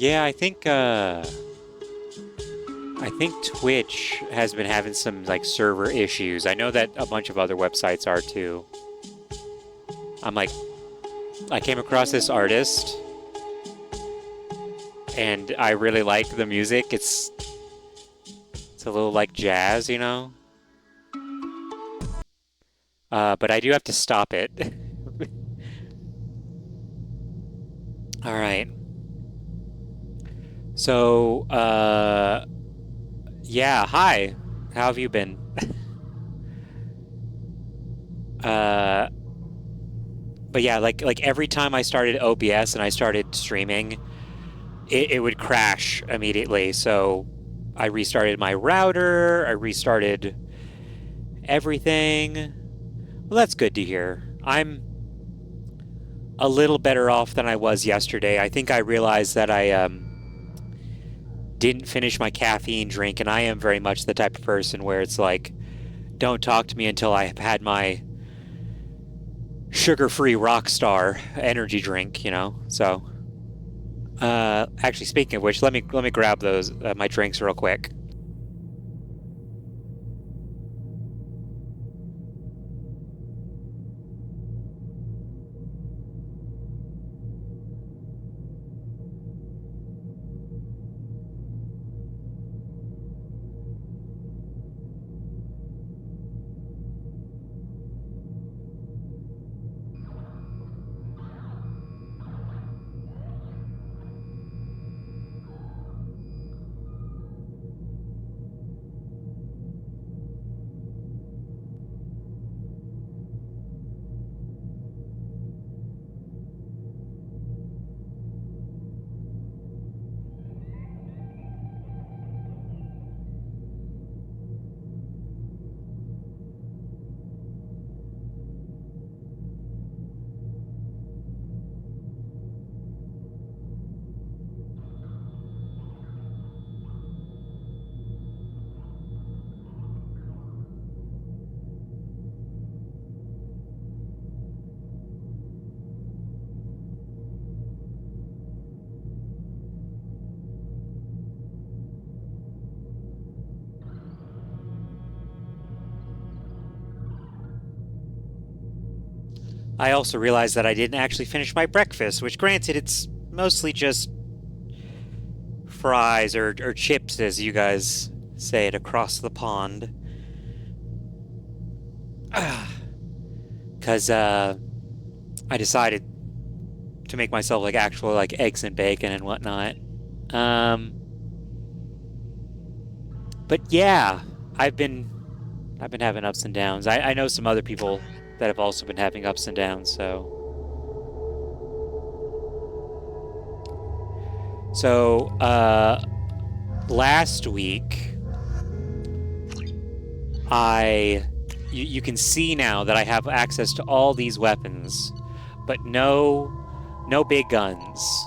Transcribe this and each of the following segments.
Yeah, I think Twitch has been having some like server issues. I know that a bunch of other websites are too. I'm like, I came across this artist, and I really like the music. It's a little like jazz, you know. But I do have to stop it. All right. So, yeah. Hi. How have you been? uh, but yeah, like every time I started OBS and I started streaming, it would crash immediately. So I restarted my router. I restarted everything. Well, that's good to hear. I'm a little better off than I was yesterday. I think I realized that I didn't finish my caffeine drink, and I am very much the type of person where it's like, don't talk to me until I have had my sugar-free Rockstar energy drink, you know. So, actually, speaking of which, let me grab those my drinks real quick. I also realized that I didn't actually finish my breakfast, which, granted, it's mostly just fries or chips, as you guys say it across the pond. Because I decided to make myself like actual like eggs and bacon and whatnot. Um, but yeah, I've been having ups and downs. I know some other people that have also been having ups and downs. So last week you can see now that I have access to all these weapons, but no big guns.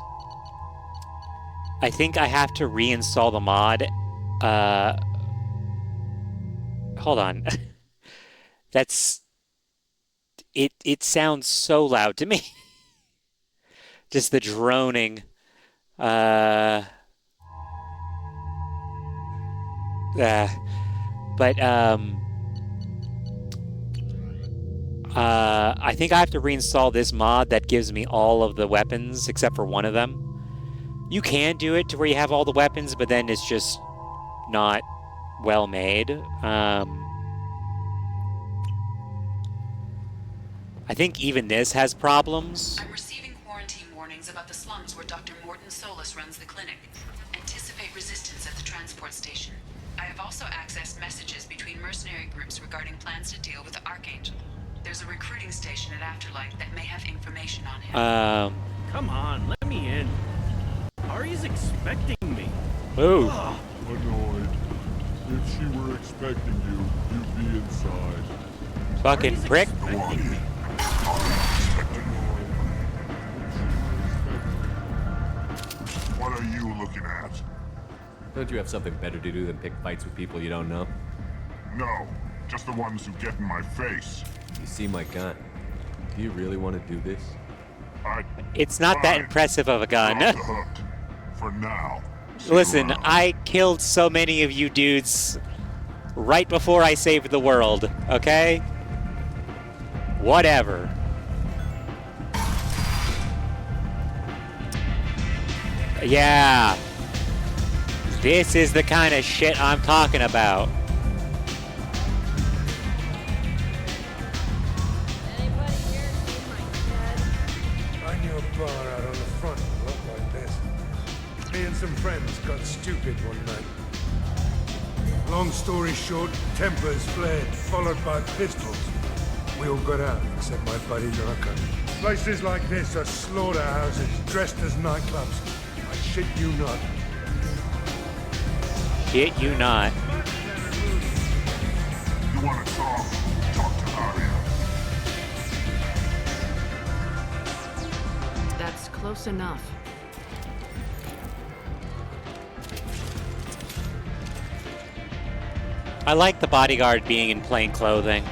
I think I have to reinstall the mod. Uh, hold on. That's it sounds so loud to me. Just the droning. Uh, uh but I think I have to reinstall this mod that gives me all of the weapons except for one of them. You can do it to where you have all the weapons, but then it's just not well made. I think even this has problems. I'm receiving quarantine warnings about the slums where Dr. Morton Solus runs the clinic. Anticipate resistance at the transport station. I have also accessed messages between mercenary groups regarding plans to deal with the Archangel. There's a recruiting station at Afterlight that may have information on him. Come on, let me in. Ari's expecting me. Ooh. Annoyed. If she were expecting you, you'd be inside. Fucking Ari's prick. expecting me. What are you looking at? Don't you have something better to do than pick fights with people you don't know? No, just the ones who get in my face. You see my gun. Do you really want to do this? I... It's not that Fine. impressive of a gun. Off the hook. for now. See you Listen, around. I killed so many of you dudes right before I saved the world, okay? Whatever. Yeah. This is the kind of shit I'm talking about. Anybody here seen my dad? I knew a bar out on the front that looked like this. Me and some friends got stupid one night. Long story short, tempers flared, followed by pistols. We all got out, except my buddy Narco. Places like this are slaughterhouses dressed as nightclubs. I shit you not. Shit you not. You want to talk? Talk to Arya. That's close enough. I like the bodyguard being in plain clothing.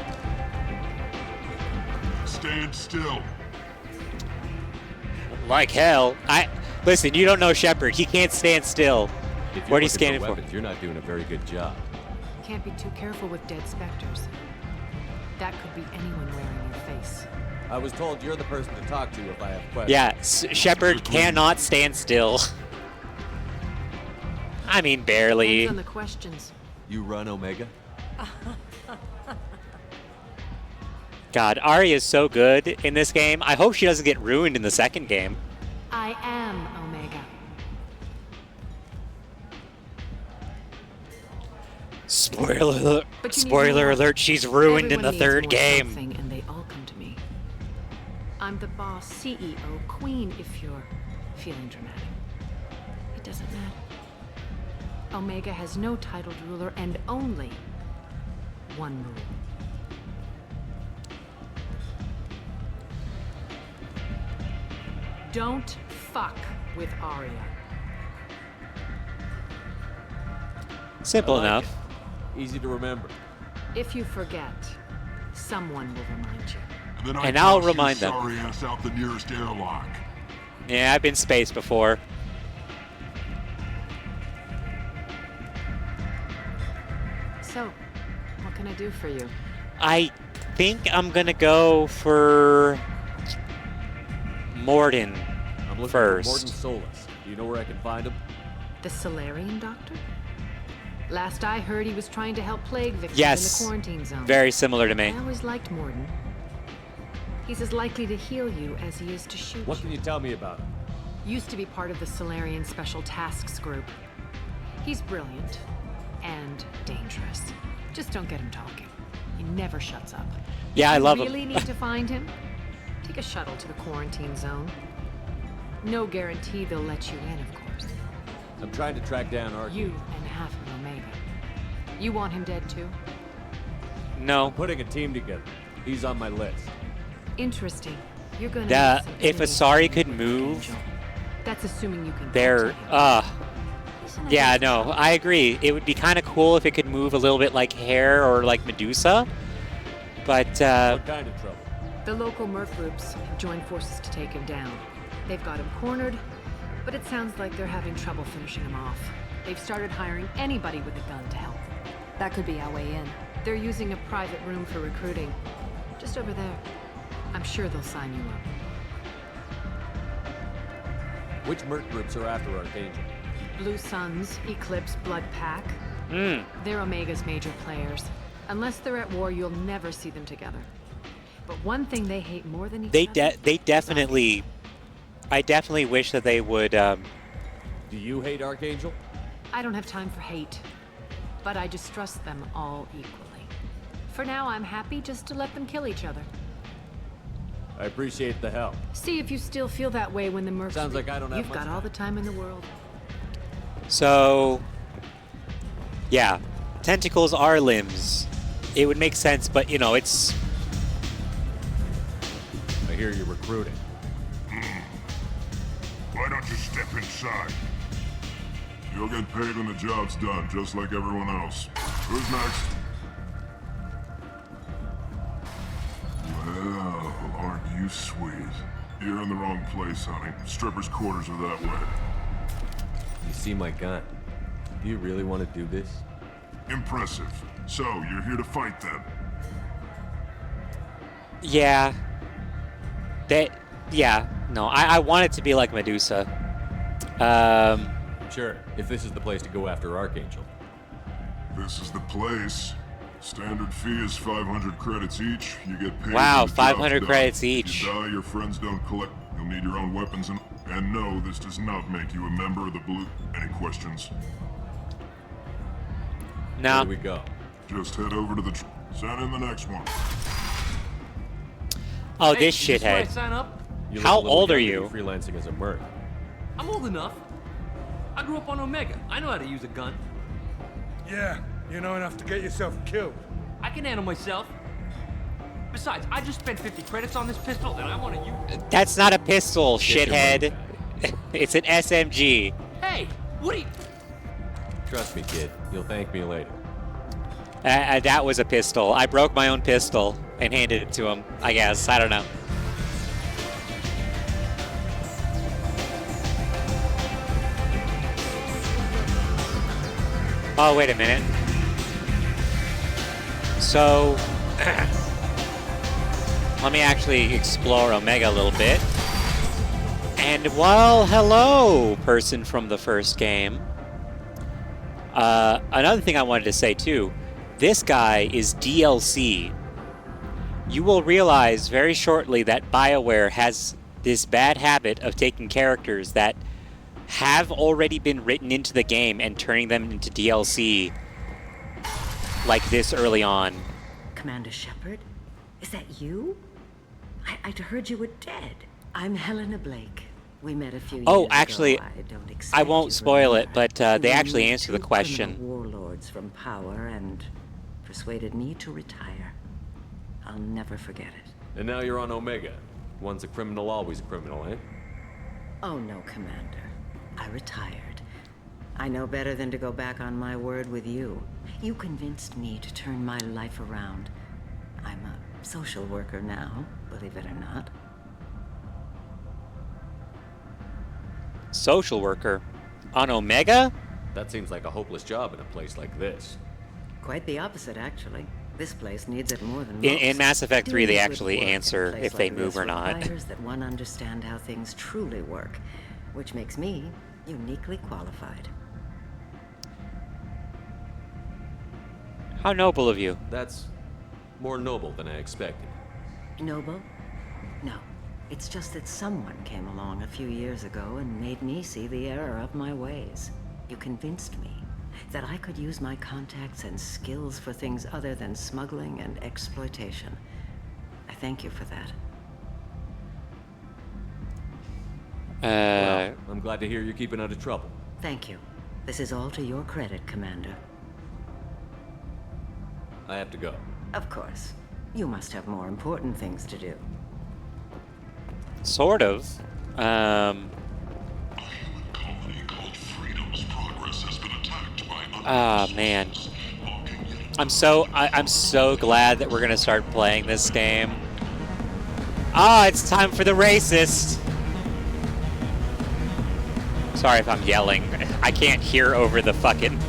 Stand still. Like hell. Listen, you don't know Shepard. He can't stand still. If you're What are you looking scanning for for? weapons, you're not doing a very good job. Can't be too careful with dead specters. That could be anyone wearing your face. I was told you're the person to talk to if I have questions. Yeah, Shepard cannot stand still. I mean, barely. Depends on the questions. You run Omega? God, Arya is so good in this game. I hope she doesn't get ruined in the second game. I am Omega. Spoiler But you need Spoiler more. alert, she's ruined in Everyone the needs third more game. something, and they all come to me. I'm the boss, CEO, queen, if you're feeling dramatic. It doesn't matter. Omega has no titled ruler and only one rule. Don't fuck with Arya. Simple I like enough. it. Easy to remember. If you forget, someone will remind you. And then And I'll toss your remind them. sorry ass out the nearest airlock. Yeah, I've been spaced before. So, what can I do for you? I think I'm gonna go for Morden I'm looking first. for Morton Solus. Do you know where I can find him? The Solarian doctor? Last I heard, he was trying to help plague victims Yes, in the quarantine zone. very similar to me. I always liked Morden. He's as likely to heal you as he is to shoot What you. can you tell me about him? Used to be part of the Solarian Special Tasks Group. He's brilliant and dangerous. Just don't get him talking. He never shuts up. Yeah, I love You really him. need to find him? Take a shuttle to the quarantine zone. No guarantee they'll let you in, of course. I'm trying to track down Archie. You and half of Omega. You want him dead too? No. Putting a team together. He's on my list. Interesting. You're gonna The- need some if enemies Asari to could make move, Angel. That's assuming you can get They're, to him. He's in a yeah, good no, spot. I agree. It would be kind of cool if it could move a little bit like Hair or like Medusa. But, What kind of trouble? The local merc groups have joined forces to take him down. They've got him cornered, but it sounds like they're having trouble finishing him off. They've started hiring anybody with a gun to help them. That could be our way in. They're using a private room for recruiting. Just over there. I'm sure they'll sign you up. Which merc groups are after Archangel? Blue Suns, Eclipse, Blood Pack. They're Omega's major players. Unless they're at war, you'll never see them together. But one thing they hate more than each other... they definitely... I definitely wish that they would, Do you hate Archangel? I don't have time for hate. But I distrust them all equally. For now, I'm happy just to let them kill each other. I appreciate the help. See if you still feel that way when the mercs... Sounds like I don't have You've much got all time. the time in the world. So, yeah, tentacles are limbs. It would make sense, but you know, it's I hear you're recruiting. Why don't you step inside? You'll get paid when the job's done, just like everyone else. Who's next? Well, aren't you sweet? You're in the wrong place, honey. Strippers' quarters are that way. You see my gun. Do you really want to do this? Impressive. So, you're here to fight then? Yeah. Yeah. No, I want it to be like Medusa. Sure, if this is the place to go after Archangel. This is the place. Standard fee is 500 credits each. You get paid. Wow, when the 500 job's credits done. each. If you die, your friends don't collect. You'll need your own weapons and no, this does not make you a member of the Blue. Any questions? No. Where do we go? Just head over to the. Send in the next one. Oh, Hey, this is this where I shithead. sign up? You look How a little old are young to you? be freelancing as a merc. I'm old enough. I grew up on Omega. I know how to use a gun. Yeah, you know enough to get yourself killed. I can handle myself. Besides, I just spent 50 credits on this pistol, and I want to use. That's not a pistol, Get your shithead. money It's an SMG. Hey, what are you? Trust me, kid. You'll thank me later. That was a pistol. I broke my own pistol and handed it to him, I guess. I don't know. Oh, wait a minute. So, let me actually explore Omega a little bit. And, well, hello, person from the first game. Another thing I wanted to say, too. This guy is DLC. You will realize very shortly that BioWare has this bad habit of taking characters that have already been written into the game and turning them into DLC like this early on. Commander Shepard? Is that you? I'd heard you were dead. I'm Helena Blake. We met a few years Oh, ago. actually, don't I expect won't you to spoil it, remember. but they You actually removed answer the 2 question. criminal warlords from power and persuaded me to retire. I'll never forget it. And now you're on Omega. Once a criminal, always a criminal, eh? Oh no, Commander. I retired. I know better than to go back on my word with you. You convinced me to turn my life around. I'm a social worker now, believe it or not. Social worker on Omega? That seems like a hopeless job in a place like this. Quite the opposite, actually. This place needs it more than In most. Mass Effect 3, they Doing good actually work in a answer place if they like move this or not. requires that one understand how things truly work, which makes me uniquely qualified. How noble of you. That's more noble than I expected. Noble? No. It's just that someone came along a few years ago and made me see the error of my ways. You convinced me that I could use my contacts and skills for things other than smuggling and exploitation. I thank you for that. Well, I'm glad to hear you're keeping out of trouble. Thank you. This is all to your credit, Commander. I have to go. Of course. You must have more important things to do. Sort of. A human colony called Freedom's progress has been attacked by Ah, man. I'm so glad that we're gonna start playing this game. Ah, it's time for the racist. Sorry if I'm yelling. I can't hear over the fucking.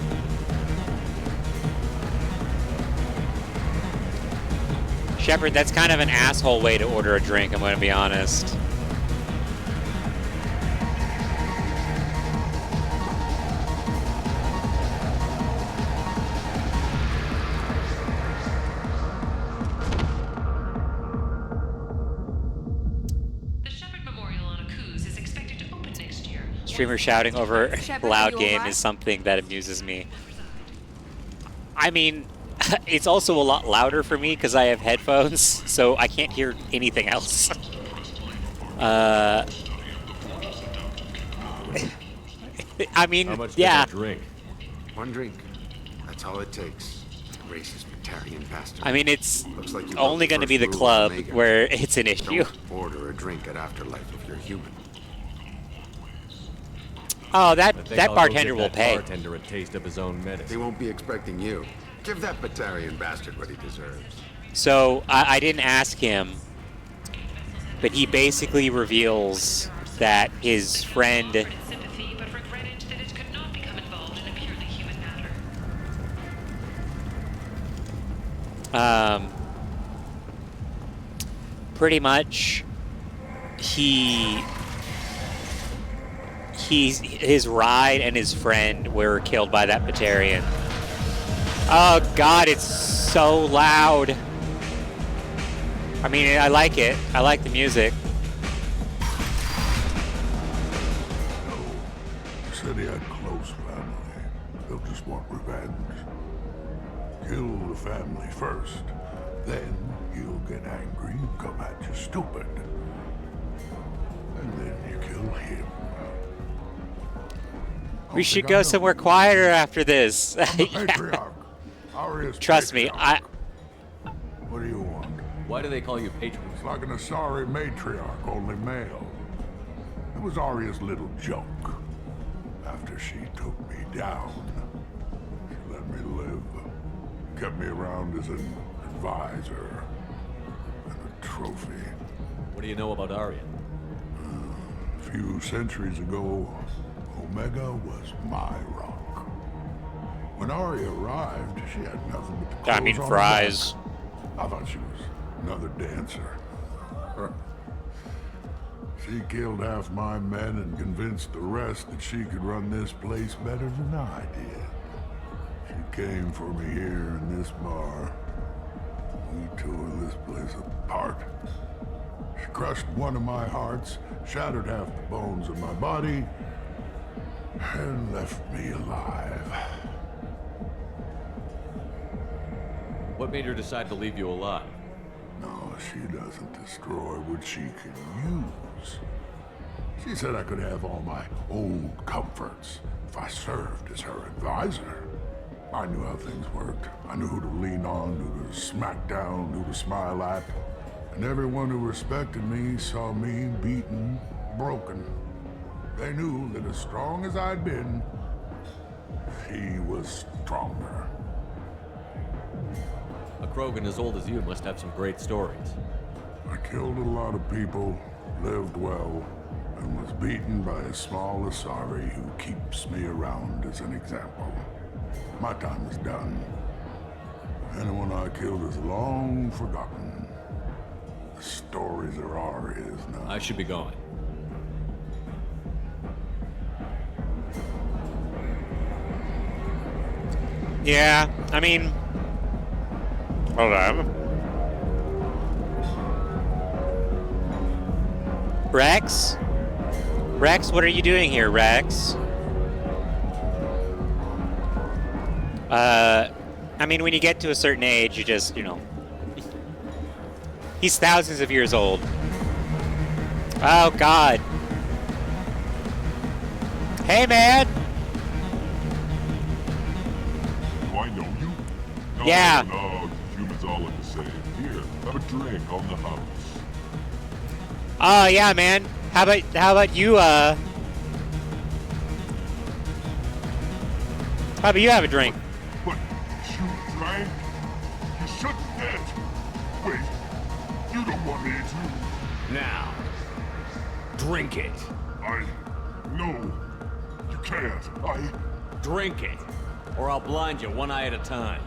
Shepard, that's kind of an asshole way to order a drink, I'm gonna be honest. The Shepard Memorial on Akuz is expected to open next year. Streamer shouting over Shepard, loud you game alright? is something that amuses me. I mean, it's also a lot louder for me because I have headphones, so I can't hear anything else. I mean, How much yeah. does a drink? One drink. That's all it takes. Racist Batarian bastard. I mean, it's Looks like you only broke going to be the first rule of club Omega. where it's an issue. Don't order a drink at Afterlife if you're human. Oh, I that think that I'll go bartender give will that pay. bartender a taste of his own He medicine. won't be expecting you. Give that Batarian bastard what he deserves. So I didn't ask him, but he basically reveals that his friend Sympathy, but regretted that it could Pretty much, his ride and his friend were killed by that Batarian. Oh God, it's so loud. I mean, I like it. I like the music. He said he had close family. They'll just want revenge. Kill the family first. Then he'll get angry and come at you stupid. And then you kill him. We should go somewhere quieter after this. Yeah. Patriarch. Aria's Trust me, patriarch. What do you want? Why do they call you patriarch? It's like an Asari matriarch, only male. It was Arya's little joke. After she took me down, she let me live. Kept me around as an advisor and a trophy. What do you know about Arya? A few centuries ago, Omega was my rock. When Arya arrived, she had nothing but the clothes I mean, on her fries. back. I thought she was another dancer. She killed half my men and convinced the rest that she could run this place better than I did. She came for me here in this bar. We tore this place apart. She crushed one of my hearts, shattered half the bones of my body, and left me alive. What made her decide to leave you alive? No, she doesn't destroy what she can use. She said I could have all my old comforts if I served as her advisor. I knew how things worked. I knew who to lean on, who to smack down, who to smile at. And everyone who respected me saw me beaten, broken. They knew that as strong as I'd been, she was stronger. A Krogan as old as you must have some great stories. I killed a lot of people, lived well, and was beaten by a small Asari who keeps me around as an example. My time is done. Anyone I killed is long forgotten. The stories are Arya's now. I should be going. Yeah, I mean, hold on. Rex? Rex, what are you doing here, Rex? I mean, when you get to a certain age, you just, you know. He's thousands of years old. Oh, God. Hey, man! Do I know you? No, Yeah. No, humans all look the same. Here, have a drink on the house. Oh, yeah, man. How about you, how about you have a drink? But you drank? You shouldn't have. Wait, you don't want me to? Now, drink it. No, you can't. Drink it, or I'll blind you one eye at a time.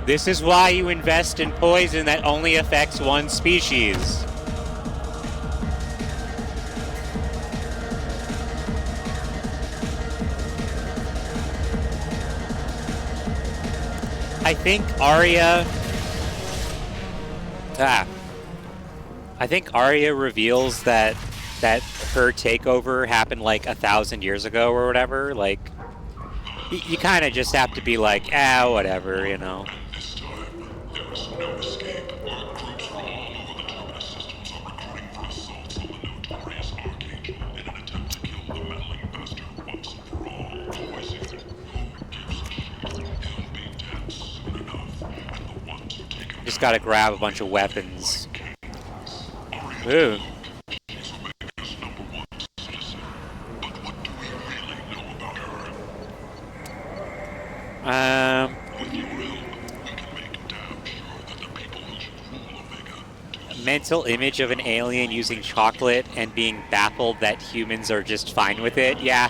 This is why you invest in poison that only affects one species. I think Arya reveals that her takeover happened like 1,000 years ago or whatever. Like, you kind of just have to be like, whatever, you know. This time, there is no escape. Our groups from all over the terminus systems are recruiting for assaults on the notorious Archangel in an attempt to kill the meddling bastard once and for all. Poison. Who gives a shit? He'll be dead soon enough, and the ones who take him Just gotta grab a bunch of weapons. Arya Ooh. is Omega's #1 citizen. But what do we really know about her? With your help, we can make damn sure that the people who should rule Omega do Mental image of an alien using chocolate and being baffled that humans are just fine with it. Yeah.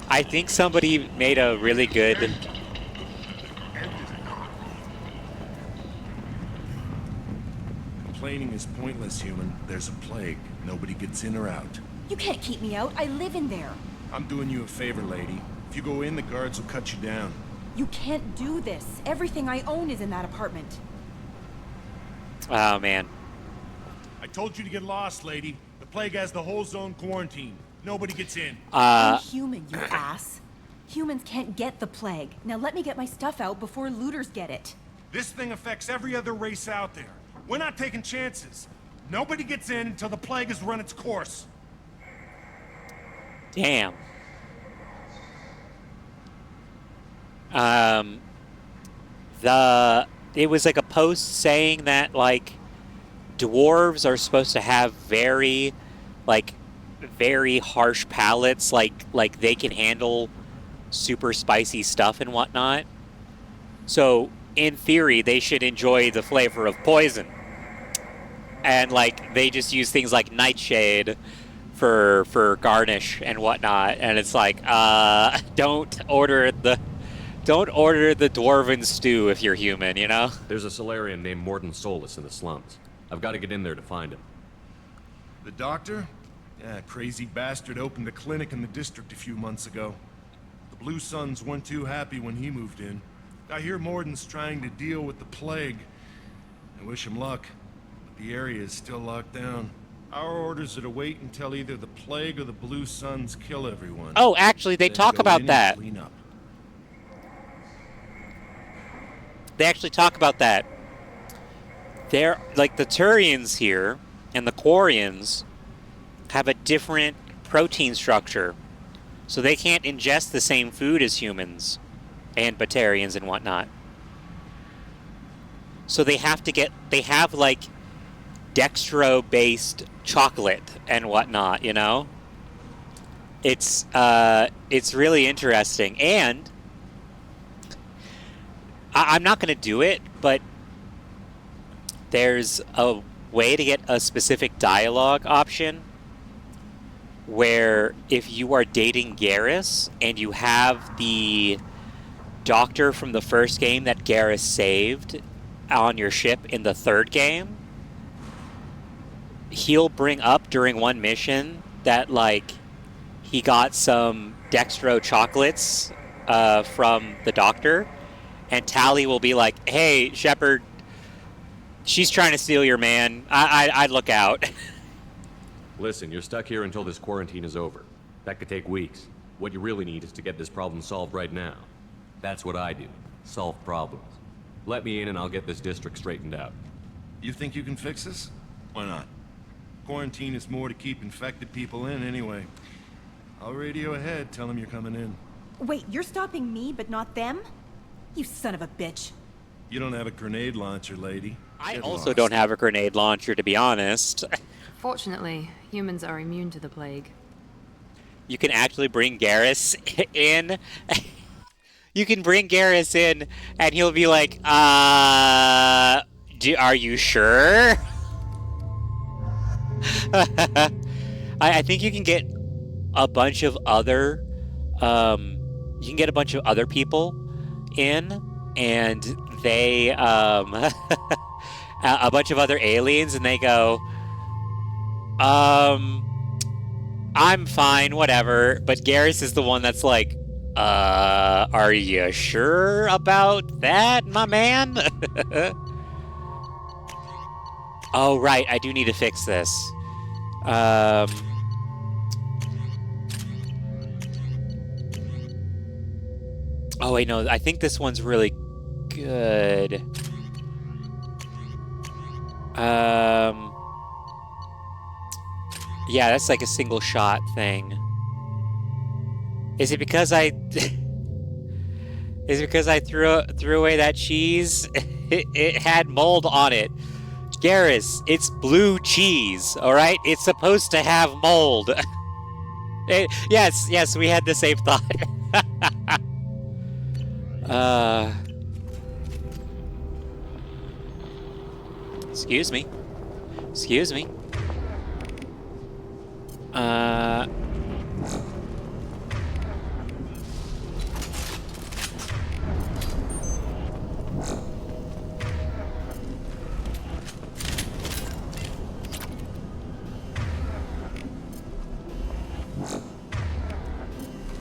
I think somebody made a really good Complaining is pointless, human. There's a plague. Nobody gets in or out. You can't keep me out. I live in there. I'm doing you a favor, lady. If you go in, the guards will cut you down. You can't do this. Everything I own is in that apartment. Oh, man. I told you to get lost, lady. The plague has the whole zone quarantined. Nobody gets in. I'm human, you ass. Humans can't get the plague. Now let me get my stuff out before looters get it. This thing affects every other race out there. We're not taking chances. Nobody gets in until the plague has run its course. Damn. It was like a post saying that, like, dwarves are supposed to have very harsh palates, like they can handle super spicy stuff and whatnot. So, in theory, they should enjoy the flavor of poison. And, like, they just use things like nightshade for garnish and whatnot. And it's like, don't order the dwarven stew if you're human, you know? There's a Solarian named Morton Solus in the slums. I've got to get in there to find him. The doctor? Yeah, crazy bastard opened a clinic in the district a few months ago. The Blue Suns weren't too happy when he moved in. I hear Morton's trying to deal with the plague. I wish him luck, but the area is still locked down. Our orders are to wait until either the plague or the Blue Suns kill everyone. Oh, actually, they talk about that. Clean up. They actually talk about that. They're, like, the Turians here and the Quarians have a different protein structure. So they can't ingest the same food as humans and Batarians and whatnot. So they have like dextro-based chocolate and whatnot, you know? It's really interesting. And I'm not going to do it, but there's a way to get a specific dialogue option where if you are dating Garrus and you have the doctor from the first game that Garrus saved on your ship in the third game, he'll bring up during one mission that, like, he got some dextro chocolates from the doctor, and Tally will be like, hey, Shepard, she's trying to steal your man. I'd look out. Listen, you're stuck here until this quarantine is over. That could take weeks. What you really need is to get this problem solved right now. That's what I do. Solve problems. Let me in and I'll get this district straightened out. You think you can fix this? Why not? Quarantine is more to keep infected people in anyway. I'll radio ahead, tell them you're coming in. Wait, you're stopping me, but not them? You son of a bitch. You don't have a grenade launcher, lady. I Get also lost. don't have a grenade launcher, to be honest. Fortunately, humans are immune to the plague. You can actually bring Garrus in. You can bring Garrus in, and he'll be like, are you sure? I think you can get a bunch of other, people in, and they, a bunch of other aliens, and they go, I'm fine, whatever. But Garrus is the one that's like, are you sure about that, my man? Oh, right, I do need to fix this. Oh, wait, no, I think this one's really good. Yeah, that's like a single shot thing. Is it because I threw away that cheese? It had mold on it. Garrus, it's blue cheese, all right? It's supposed to have mold. Yes, we had the same thought. Excuse me.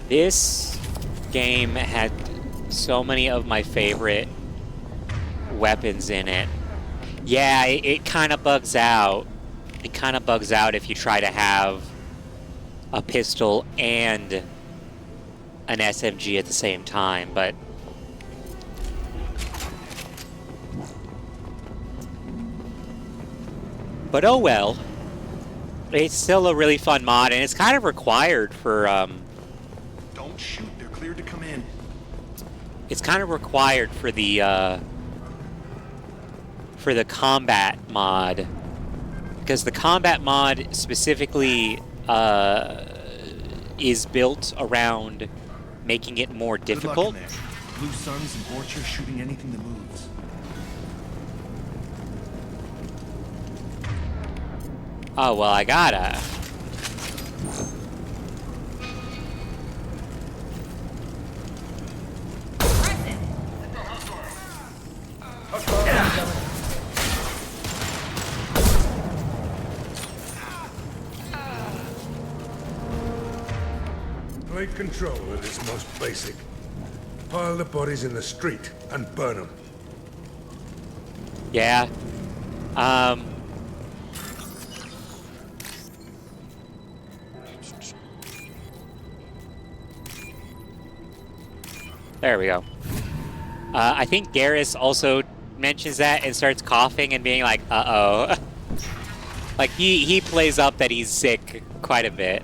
This game had so many of my favorite weapons in it. Yeah, it kind of bugs out. It kind of bugs out if you try to have a pistol and an SMG at the same time, but oh well. It's still a really fun mod, and it's kind of required for Don't shoot. They're cleared to come in. it's kind of required for the combat mod, because the combat mod specifically is built around making it more difficult. Good luck in there. Blue Suns and Vorcha shooting anything that moves. Oh well, I gotta. Plague control at its most basic. Pile the bodies in the street and burn them. Yeah. There we go. I think Garrus also mentions that and starts coughing and being like, uh-oh. Like, he plays up that he's sick quite a bit.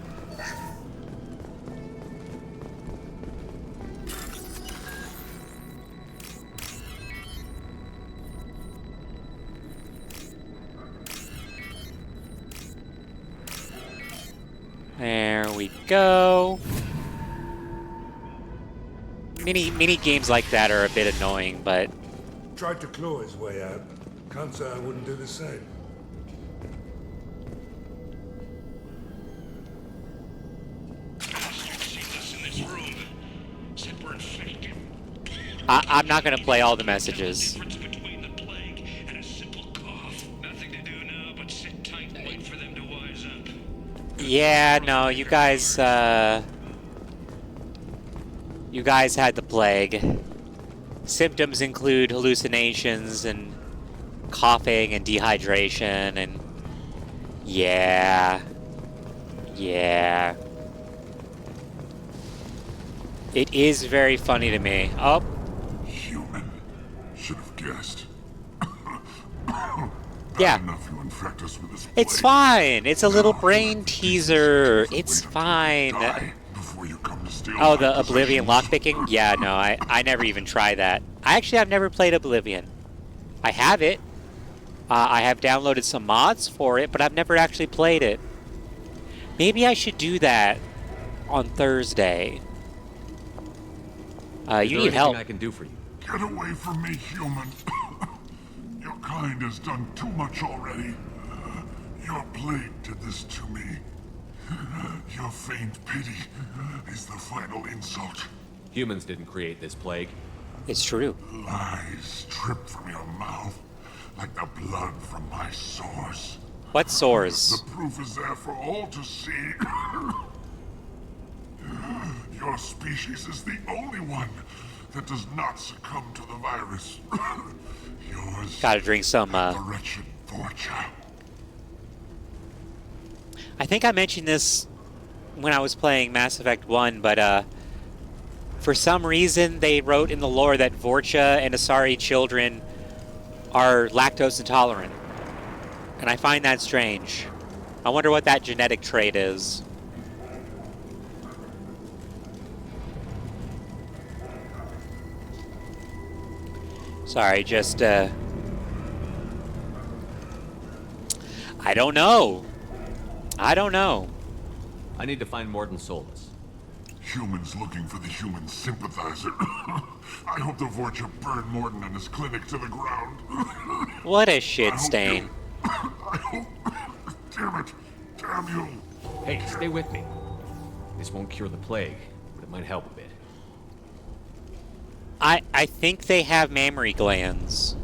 There we go. Mini games like that are a bit annoying, but Tried to claw his way out. Can't say I wouldn't do the same. I'm not gonna play all the messages. Yeah, no, you guys had the plague. Symptoms include hallucinations and coughing and dehydration and yeah. It is very funny to me. Oh. Human. Should have guessed. Yeah. Enough you infect us with this It's plague. fine. It's a little brain teaser. It's fine. Die before you come to steal Oh, my the Oblivion possessions. lockpicking? Yeah, no, I never even tried that. I've never played Oblivion. I have it. I have downloaded some mods for it, but I've never actually played it. Maybe I should do that on Thursday. You need help. I can do for you. Get away from me, human. Your kind has done too much already. Your plague did this to me. Your faint pity is the final insult. Humans didn't create this plague. It's true. Lies drip from your mouth like the blood from my sores. What sores? The proof is there for all to see. Your species is the only one that does not succumb to the virus. Yours. Gotta drink some, The wretched Vorcha. I think I mentioned this when I was playing Mass Effect 1, but for some reason they wrote in the lore that Vorcha and Asari children are lactose intolerant. And I find that strange. I wonder what that genetic trait is. Sorry, just, I don't know. I don't know. I need to find Morden Solus. Humans looking for the human sympathizer. I hope the Vorcha burn Morden and his clinic to the ground. What a shit stain. I hope... Damn it. Damn you. Hey, stay with me. This won't cure the plague, but it might help a bit. I think they have mammary glands.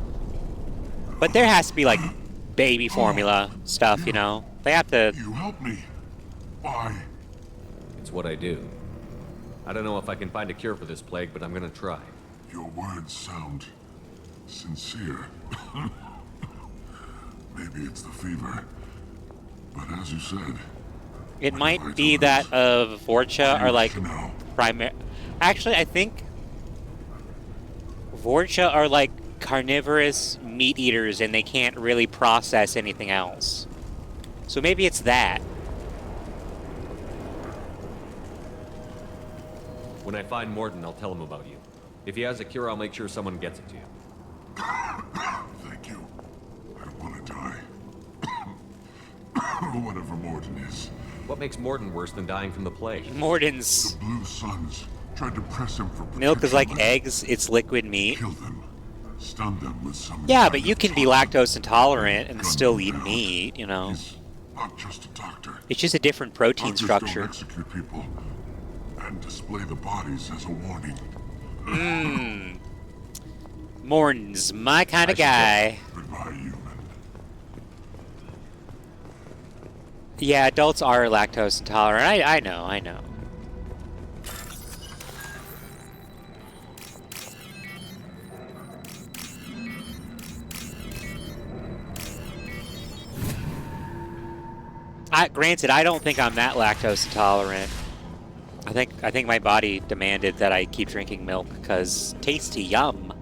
But there has to be, like, baby formula stuff, you know? They have to... You help me. Why? It's what I do. I don't know if I can find a cure for this plague, but I'm gonna try. Your words sound sincere. Maybe it's the fever. But as you said, It what might have I be to that lose? Vorcha What do are you like wish to know? primary. Actually, I think Vorcha are like carnivorous meat eaters and they can't really process anything else. So maybe it's that. When I find Morton, I'll tell him about you. If he has a cure, I'll make sure someone gets it to you. Thank you. I don't want to die. Whatever Morton is. What makes Morton worse than dying from the plague? Morton's The Blue Suns tried to press him for milk is like protection, eggs, it's liquid meat. kill them, stun them with some Yeah, kind but you of can be toxin, lactose intolerant and gun still them eat down. meat, you know. He's not just a doctor. It's just a different protein Doctors structure. don't execute people and display the bodies as a warning. Morton's my kind I of should go. guy. Goodbye, human. Yeah, adults are lactose intolerant. I know, I know. Granted, I don't think I'm that lactose intolerant. I think my body demanded that I keep drinking milk because tasty yum.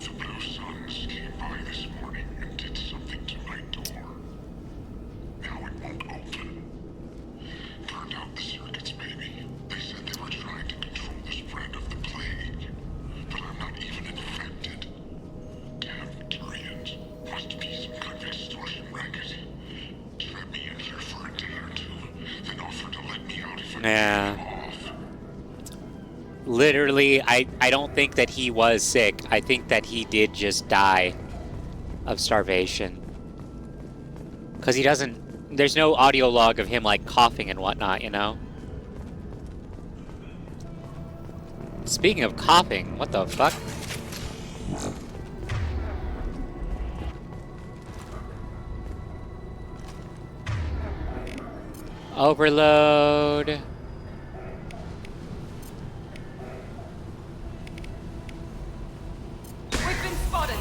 The Blue Suns came by this morning and did something to my door. Now it won't open. Turned out the circuits, maybe. They said they were trying to control the spread of the plague. But I'm not even infected. Damn Tyrians. Must be some kind of extortion racket. Trap me in here for a day or two, then offer to let me out if I Yeah. get off. Literally, I don't think that he was sick. I think that he did just die of starvation. Because he doesn't... There's no audio log of him, like, coughing and whatnot, you know? Speaking of coughing, what the fuck? Overload. We've been spotted.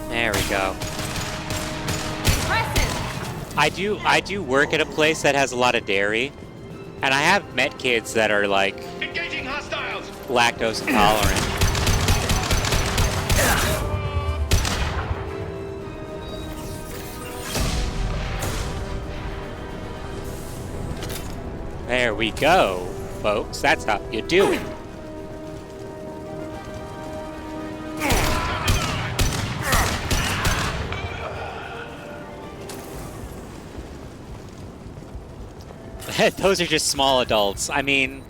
There we go. Impressive. I do work at a place that has a lot of dairy, and I have met kids that are like Engaging hostiles! lactose intolerant. There we go, folks. That's how you do it. Those are just small adults. I mean,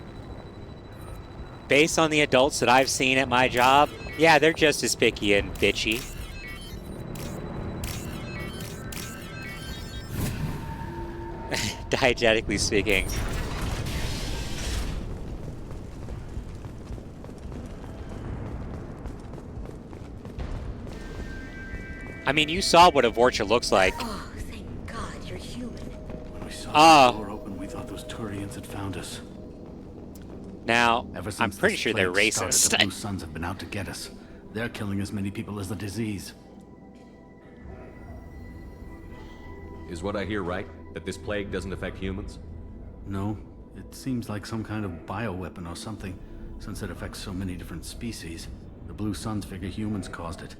based on the adults that I've seen at my job, yeah, they're just as picky and bitchy. Diegetically speaking. I mean, you saw what a Vorcha looks like. Oh, thank God you're human. When we saw Ah. the door open, we thought those Turians had found us. Now, Ever since I'm pretty this sure they're plague started, racist. The Blue Suns have been out to get us. They're killing as many people as the disease. Is what I hear right? That this plague doesn't affect humans? No, it seems like some kind of bioweapon or something, since it affects so many different species. The Blue Suns figure humans caused it.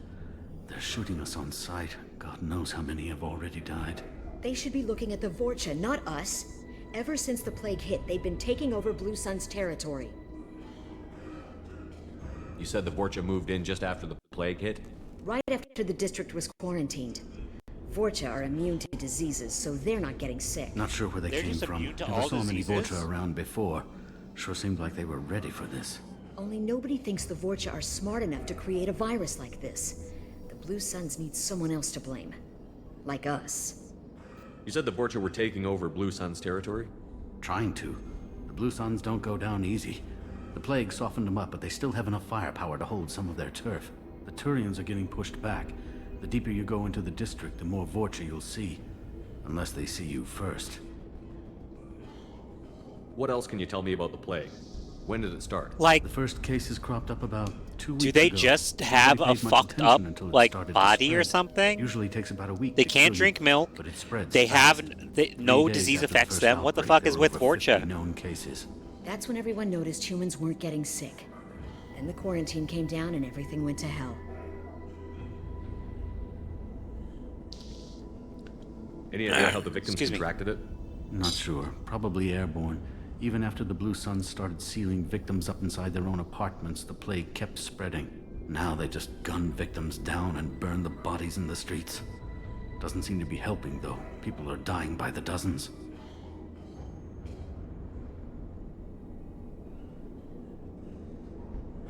They're shooting us on sight. God knows how many have already died. They should be looking at the Vorcha, not us. Ever since the plague hit, they've been taking over Blue Sun's territory. You said the Vorcha moved in just after the plague hit? Right after the district was quarantined. Vorcha are immune to diseases, so they're not getting sick. Not sure where they They're came just from. immune to Never all saw many diseases? Vorcha around before. Sure seemed like they were ready for this. Only nobody thinks the Vorcha are smart enough to create a virus like this. The Blue Suns need someone else to blame. Like us. You said the Vorcha were taking over Blue Sun's territory? Trying to. The Blue Suns don't go down easy. The plague softened them up, but they still have enough firepower to hold some of their turf. The Turians are getting pushed back. The deeper you go into the district, the more Vorcha you'll see. Unless they see you first. What else can you tell me about the plague? When did it start? Like, the first cases cropped up about 2 weeks do ago. they just have a fucked up, like, body or something? Usually takes about a week. They can't drink milk. But it spreads They fast. no 3 days disease after the affects first them. What the outbreak, fuck is there with were over 50 Vorcha? known cases. That's when everyone noticed humans weren't getting sick. Then the quarantine came down and everything went to hell. Any idea how the victims contracted it? Not sure. Probably airborne. Even after the Blue Suns started sealing victims up inside their own apartments, the plague kept spreading. Now they just gun victims down and burn the bodies in the streets. Doesn't seem to be helping, though. People are dying by the dozens.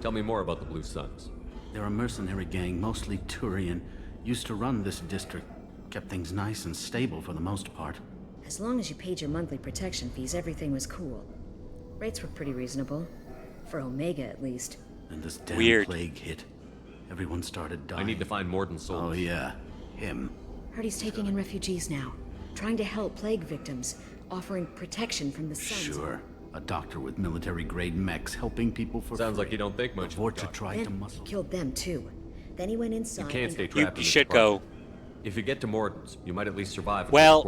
Tell me more about the Blue Suns. They're a mercenary gang, mostly Turian. Used to run this district. Kept things nice and stable for the most part. As long as you paid your monthly protection fees, everything was cool. Rates were pretty reasonable. For Omega, at least. And this damn plague hit. Everyone started dying. I need to find Morden Solus. Oh yeah, him. Heard he's taking in refugees now. Trying to help plague victims. Offering protection from the Suns. Sure. A doctor with military-grade mechs helping people for Sounds like you don't think much. Vorcha tried to muscle. He killed them too. Then he went inside. You can't stay trapped in You this should go. If you get to Morden's, you might at least survive. Well,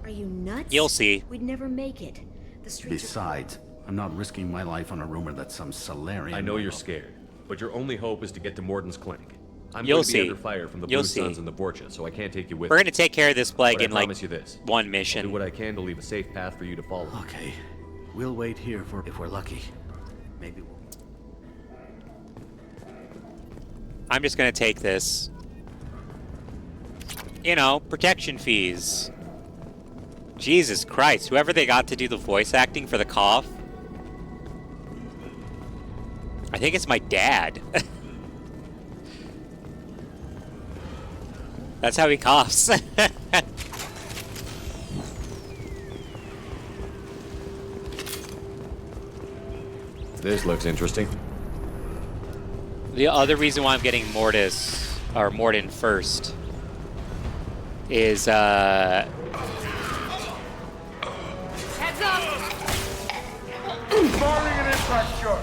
Are you nuts? You'll see. We'd never make it. The streets Besides, I'm not risking my life on a rumor that some Solarian... I know you're scared, but your only hope is to get to Morden's clinic. I'm You'll going to be see. under fire from the You'll Blue Suns see. and the Vorcha, so I can't take you with We're me. gonna take care of this plague But in I like promise you this. one I'll mission. do what I can to leave a safe path for you to follow. Okay. We'll wait here for if we're lucky. Maybe we'll... I'm just gonna take this. You know, protection fees. Jesus Christ, whoever they got to do the voice acting for the cough. I think it's my dad. That's how he coughs. This looks interesting. The other reason why I'm getting Morden first is Heads up! Firing an impact shot.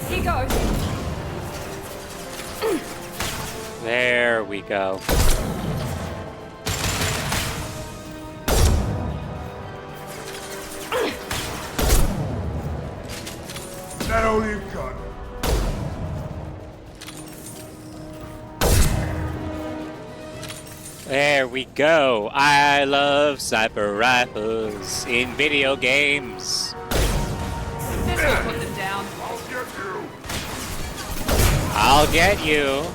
Here goes. there we go. Is that all you've got? There we go. I love sniper rifles in video games. This will put them down. I'll get you.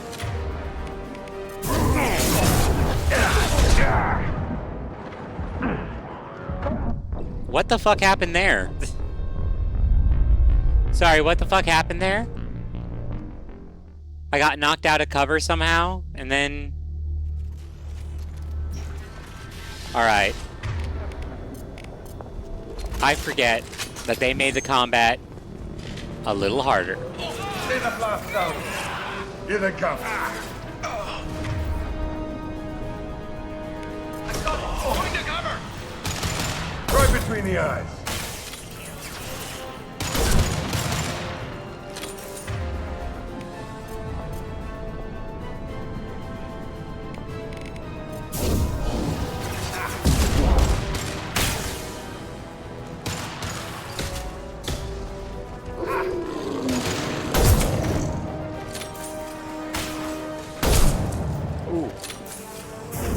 What the fuck happened there? Sorry, what the fuck happened there? I got knocked out of cover somehow, and then... Alright. I forget that they made the combat a little harder. See the blast down. Here they come. Right between the eyes.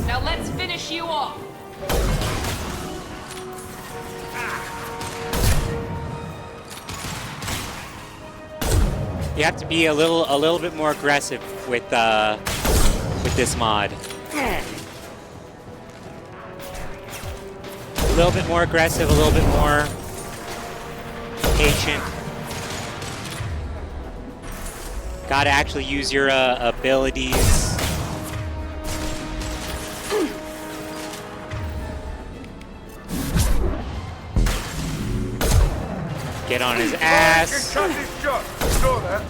Now let's finish you off. You have to be a little bit more aggressive with this mod. A little bit more aggressive, a little bit more patient. Gotta actually use your abilities. Get on his ass. Shot his shot. Saw that.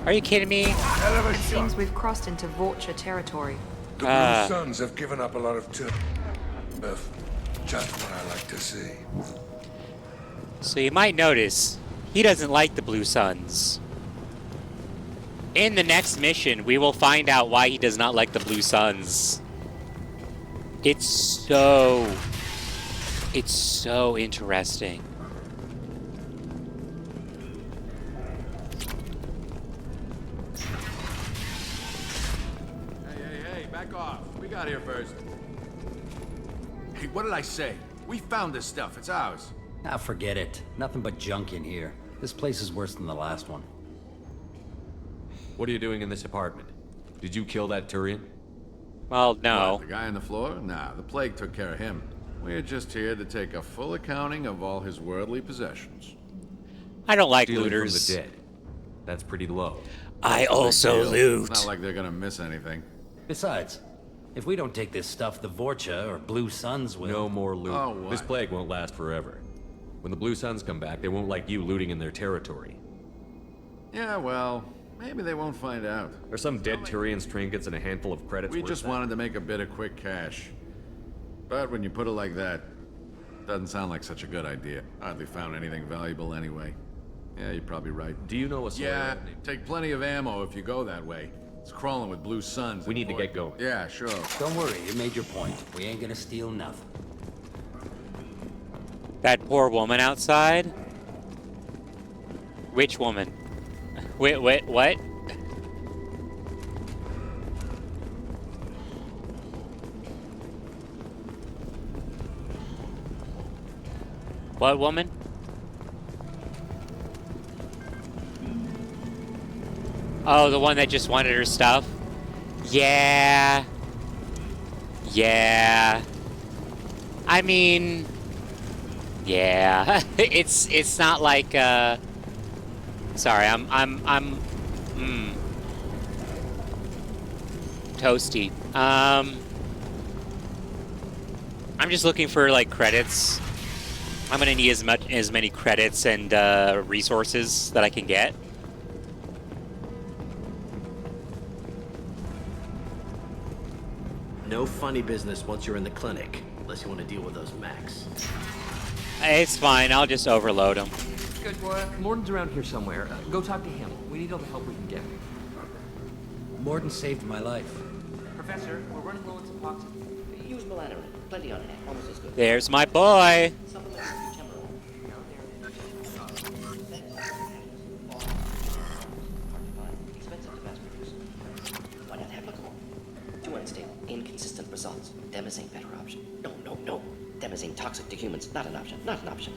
Are you kidding me? It seems we've crossed into Vorcha territory. The Blue Suns have given up a lot of turf. Just what I like to see. So you might notice, he doesn't like the Blue Suns. In the next mission, we will find out why he does not like the Blue Suns. It's so interesting. Hey, back off. We got here first. Hey, what did I say? We found this stuff. It's ours. Ah, forget it. Nothing but junk in here. This place is worse than the last one. What are you doing in this apartment? Did you kill that Turian? Well, no. What, the guy on the floor? Nah, the plague took care of him. We're just here to take a full accounting of all his worldly possessions. I don't like Stealing looters. from the dead. That's pretty low. I also loot. It's not like they're gonna miss anything. Besides, if we don't take this stuff, the Vorcha or Blue Suns will. No more loot. Oh, what? This plague won't last forever. When the Blue Suns come back, they won't like you looting in their territory. Yeah, well, maybe they won't find out. There's some dead Turians' trinkets and a handful of credits We worth just that. wanted to make a bit of quick cash. But when you put it like that, doesn't sound like such a good idea. Hardly found anything valuable anyway. Yeah, you're probably right. Do you know a sort Yeah, of... take plenty of ammo if you go that way. It's crawling with Blue Suns. We need to get going. Yeah, sure. Don't worry, you made your point. We ain't gonna steal nothing. That poor woman outside? Which woman? Wait, what? What woman? Oh, the one that just wanted her stuff? Yeah. Yeah. I mean... Yeah. it's not like, Sorry, I'm toasty. I'm just looking for, like, credits. I'm gonna need as many credits and, resources that I can get. No funny business once you're in the clinic, unless you want to deal with those mechs. It's fine, I'll just overload them. Good work. Morton's around here somewhere. Go talk to him. We need all the help we can get. Morton saved my life. Professor, we're running low on some toxin. Use melatonin. Plenty on hand. Almost as good. There's my boy. Why not have a call? Too unstable, inconsistent results. Demazine better option. No. Demazine toxic to humans. Not an option. Not an option.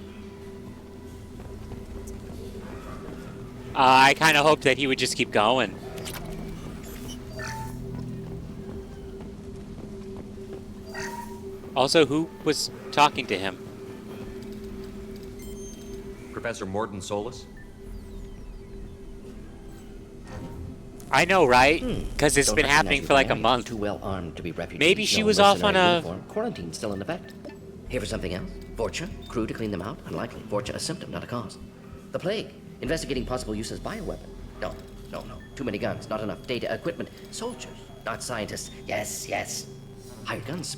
I kind of hoped that he would just keep going. Also, who was talking to him? Professor Morton Solus? I know, right? Because it's been happening for like a month. Too well armed to be refugees. Maybe she No was off on mercenary a... uniform. Quarantine still in effect. Here for something else? Vorcha? Crew to clean them out? Unlikely. Vorcha a symptom, not a cause. The plague. Investigating possible use as bioweapon. No. Too many guns, not enough data, equipment. Soldiers, not scientists. Yes. Hired guns,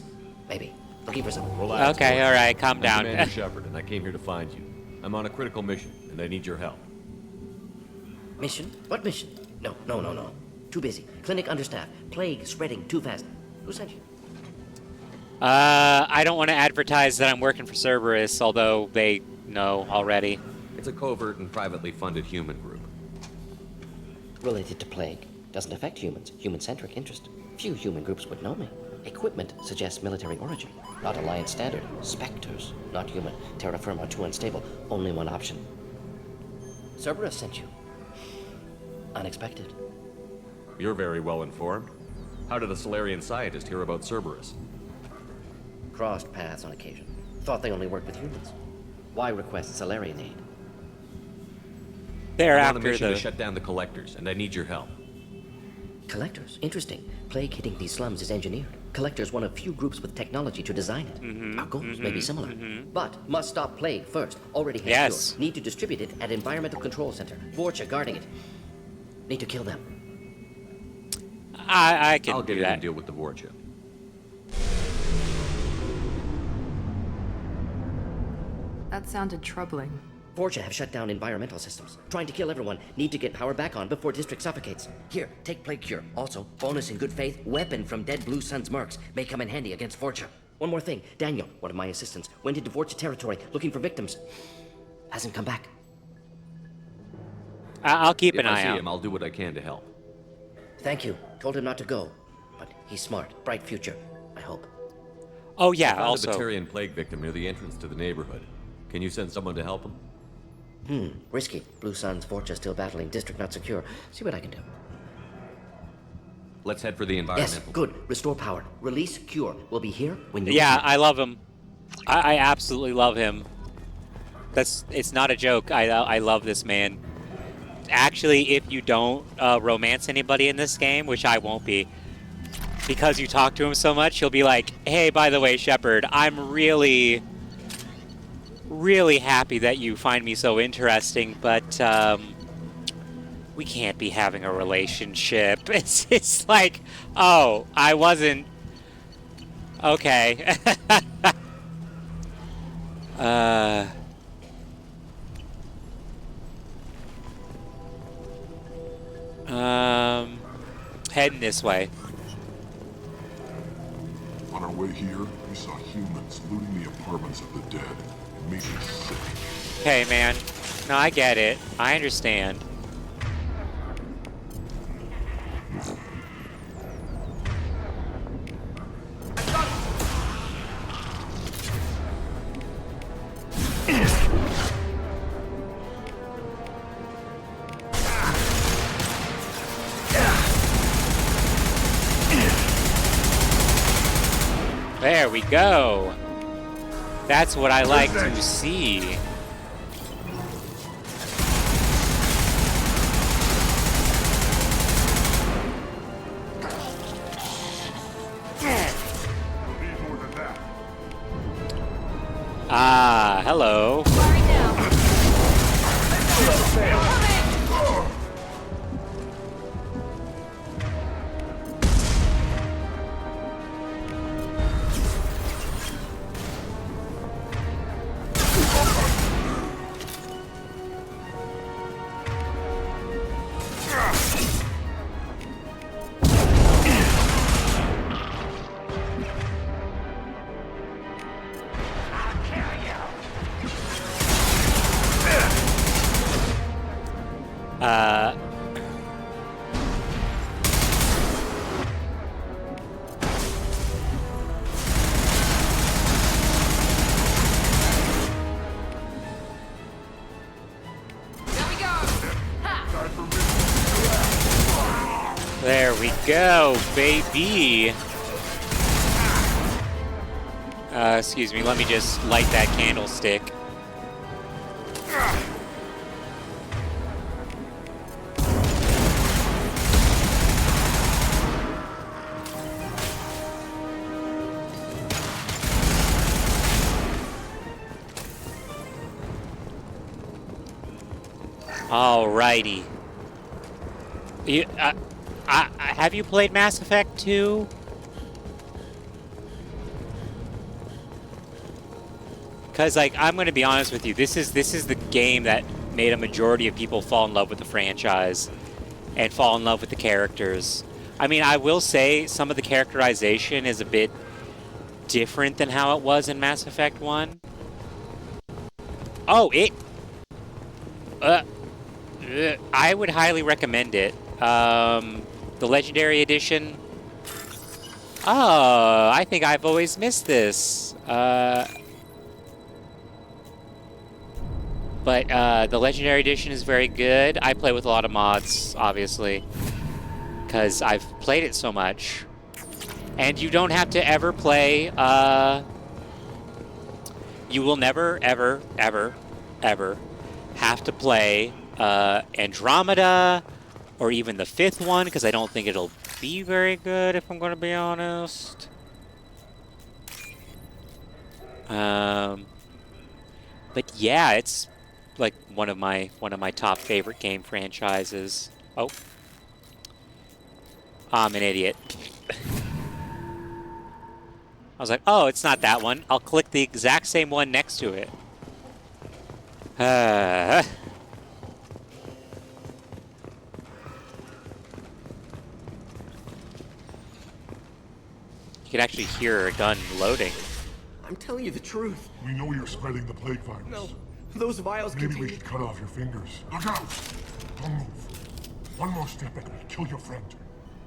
maybe. Looking for something. Relax, Okay, Morton. alright, calm I'm down. Commander Shepard, and I came here to find you. I'm on a critical mission, and I need your help. Mission? What mission? No. Too busy. Clinic understaffed. Plague spreading too fast. Who sent you? I don't want to advertise that I'm working for Cerberus, although they know already. It's a covert and privately funded human group. Related to plague. Doesn't affect humans. Human-centric interest. Few human groups would know me. Equipment suggests military origin. Not Alliance standard. Spectres. Not human. Terra firma too unstable. Only one option. Cerberus sent you. Unexpected. You're very well informed. How did a Solarian scientist hear about Cerberus? Crossed paths on occasion. Thought they only worked with humans. Why request Solarian aid? They're I'm after on a mission the... to shut down the Collectors, and I need your help. Collectors? Interesting. Plague hitting these slums is engineered. Collectors one of few groups with technology to design it. Our goals may be similar. But must stop plague first. Already has Yes. cure. Need to distribute it at Environmental Control Center. Vorcha guarding it. Need to kill them. I can I'll do get in that. and deal with the Vorcha. That sounded troubling. Vorcha have shut down environmental systems. Trying to kill everyone. Need to get power back on before district suffocates. Here, take plague cure. Also, bonus in good faith, weapon from dead Blue Sun's mercs. May come in handy against Vorcha. One more thing. Daniel, one of my assistants, went into Vorcha territory looking for victims. Hasn't come back. I'll keep If an I eye see out. him, I'll do what I can to help. Thank you. Told him not to go. But he's smart. Bright future, I hope. Oh I yeah, found also... a Batarian plague victim near the entrance to the neighborhood. Can you send someone to help him? Risky. Blue Sun's Vorcha still battling. District not secure. See what I can do. Let's head for the Yes, environmental. good. Restore power. Release cure. We'll be here when you... Yeah, I love him. I absolutely love him. It's not a joke. I love this man. Actually, if you don't romance anybody in this game, which I won't be, because you talk to him so much, he'll be like, hey, by the way, Shepard, I'm really happy that you find me so interesting, but we can't be having a relationship. It's like, oh, I wasn't... Okay. Heading this way. On our way here, we saw humans looting the apartments of the dead. It made me sick. Hey, man. No, I get it. I understand. There we go. That's what I like to see. Ah, hello. There we go, baby. Excuse me, let me just light that candlestick. Alrighty. Have you played Mass Effect 2? Because, like, I'm going to be honest with you. This is the game that made a majority of people fall in love with the franchise and fall in love with the characters. I mean, I will say some of the characterization is a bit different than how it was in Mass Effect 1. Oh, I would highly recommend it. The Legendary Edition. Oh, I think I've always missed this. But the Legendary Edition is very good. I play with a lot of mods, obviously, because I've played it so much. And you don't have to ever play, you will never, ever, ever, ever have to play Andromeda or even the 5th one, because I don't think it'll be very good, if I'm going to be honest. But yeah, it's like one of my top favorite game franchises. Oh, I'm an idiot. I was like, oh, it's not that one. I'll click the exact same one next to it. You can actually hear a gun loading. I'm telling you the truth. We know you're spreading the plague virus. No, those vials Maybe contain... we should cut off your fingers. Look out! Don't move. One more step and we kill your friend.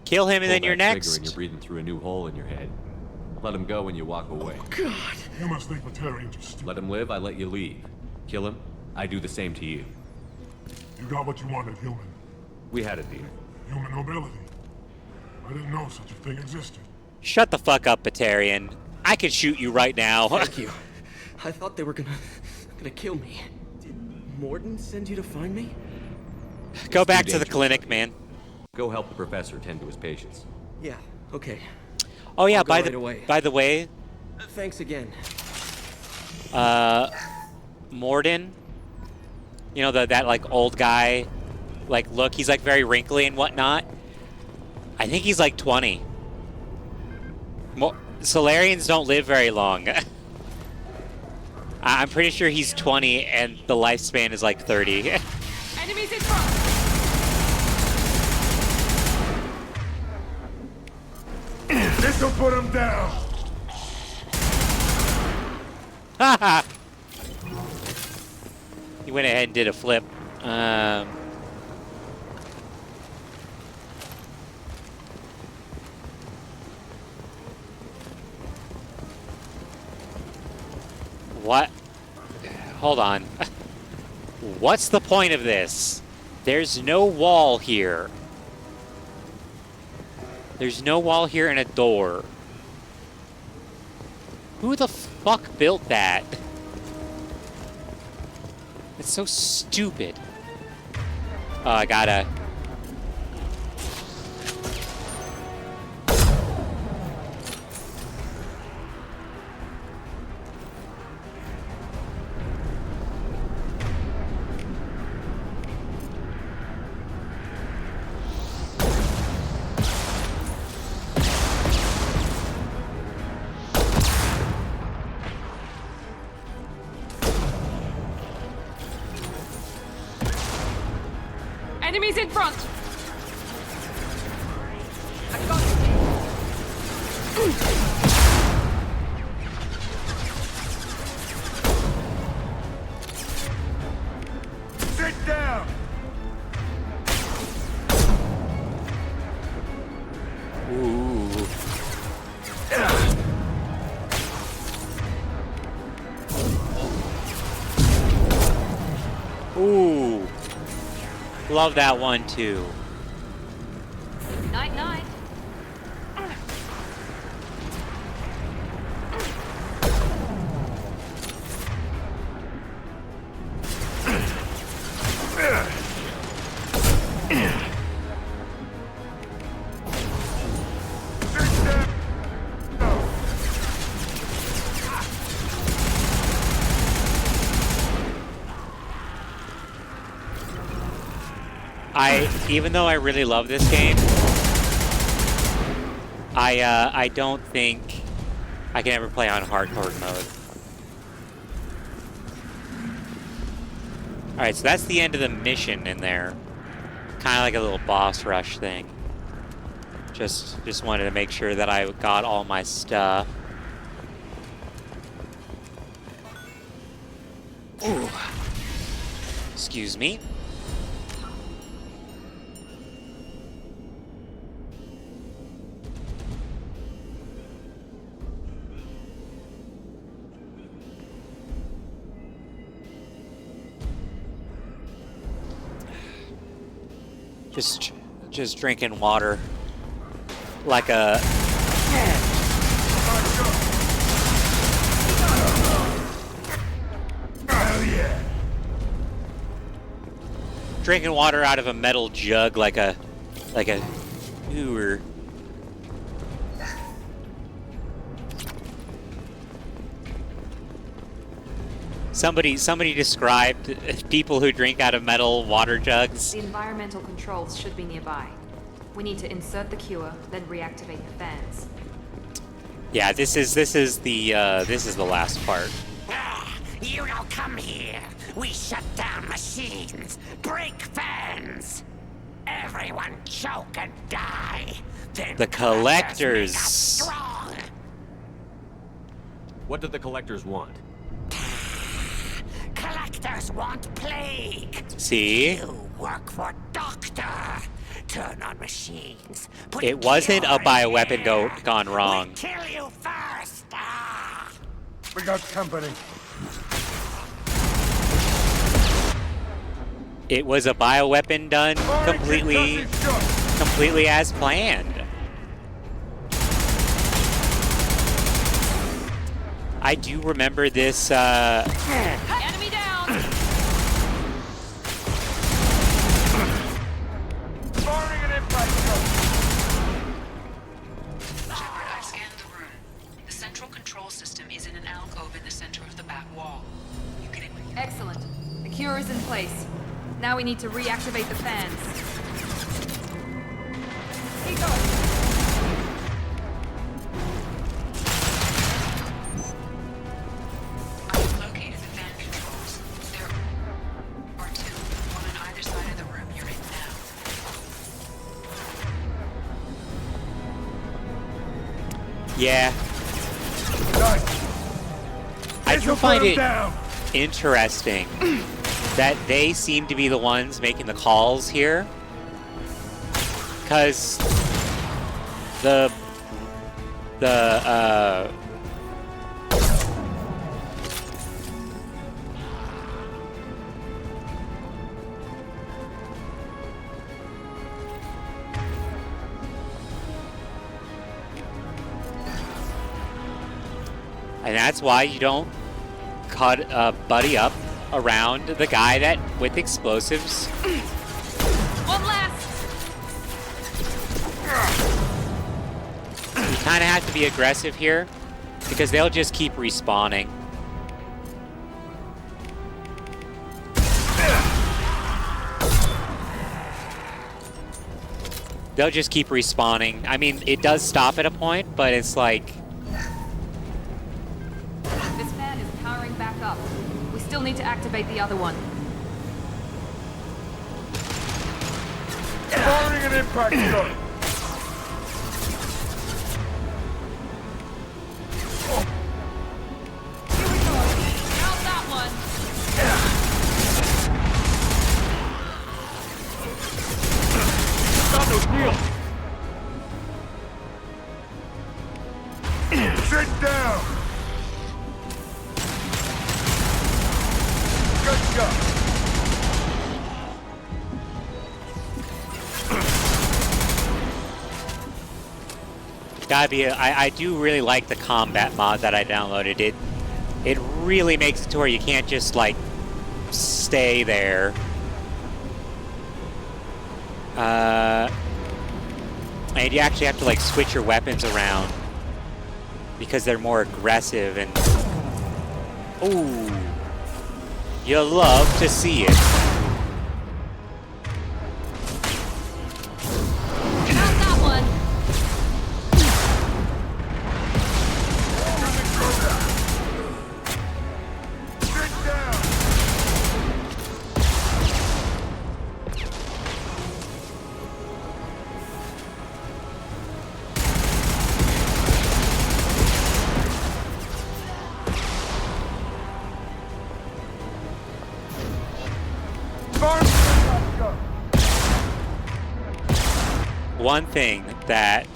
Kill him and then Pull you're that next. trigger and you're breathing through a new hole in your head. Let him go when you walk away. Oh, God! You must think Batarians are stupid. Let him live, I let you leave. Kill him, I do the same to you. You got what you wanted, human. We had a deal. Human nobility. I didn't know such a thing existed. Shut the fuck up, Batarian. I could shoot you right now. Thank you. I thought they were gonna kill me. Did Morden send you to find me? Go back to the clinic, man. Go help the professor tend to his patients. Yeah, okay. Oh yeah, I'll go right away. by the way, thanks again. Morden, you know, that like old guy, like look, he's like very wrinkly and whatnot. I think he's like 20. Solarians don't live very long. I'm pretty sure he's 20 and the lifespan is like 30. Enemies in front! This'll put him down! Haha! He went ahead and did a flip. What? Hold on. What's the point of this? There's no wall here. There's no wall here and a door. Who the fuck built that? It's so stupid. Oh, I gotta... Enemies in front! Sit down! Ooh. Ooh. Love that one too. Night, night. Even though I really love this game, I don't think I can ever play on hardcore mode. Alright, so that's the end of the mission in there. Kind of like a little boss rush thing. Just wanted to make sure that I got all my stuff. Ooh. Excuse me. Just drinking water like a drinking water out of a metal jug like a ooer. Somebody described people who drink out of metal water jugs. The environmental controls should be nearby. We need to insert the cure, then reactivate the fans. Yeah, this is the last part. You don't come here. We shut down machines, break fans. Everyone choke and die. Then The collectors. strong. What do the collectors want? Collectors want plague. See? You work for Doctor. Turn on machines. Put It wasn't a cure in bioweapon here. gone wrong. We kill you first. We got company. It was a bioweapon done completely as planned. I do remember this, Enemy down! Firing an impact Shepard, I've scanned the room. The central control system is in an alcove in the center of the back wall. You can... Excellent. The cure is in place. Now we need to reactivate the fans. Keep going. I've located the fan controls. There are two, one on either side of the room you're in now. yeah. I do find it interesting that they seem to be the ones making the calls here. Because and that's why you don't cut a buddy up around the guy that with explosives. One last! You kind of have to be aggressive here because they'll just keep respawning. They'll just keep respawning. I mean, it does stop at a point, but it's like... This fan is powering back up. We still need to activate the other one. Firing an impact shot. How's that one? Not no deal. Sit down. Good job. Gotta be, I do really like the combat mod that I downloaded. It really makes it to where you can't just like stay there. And you actually have to like switch your weapons around because they're more aggressive and ooh, you love to see it. How's that one? Sit down. One thing that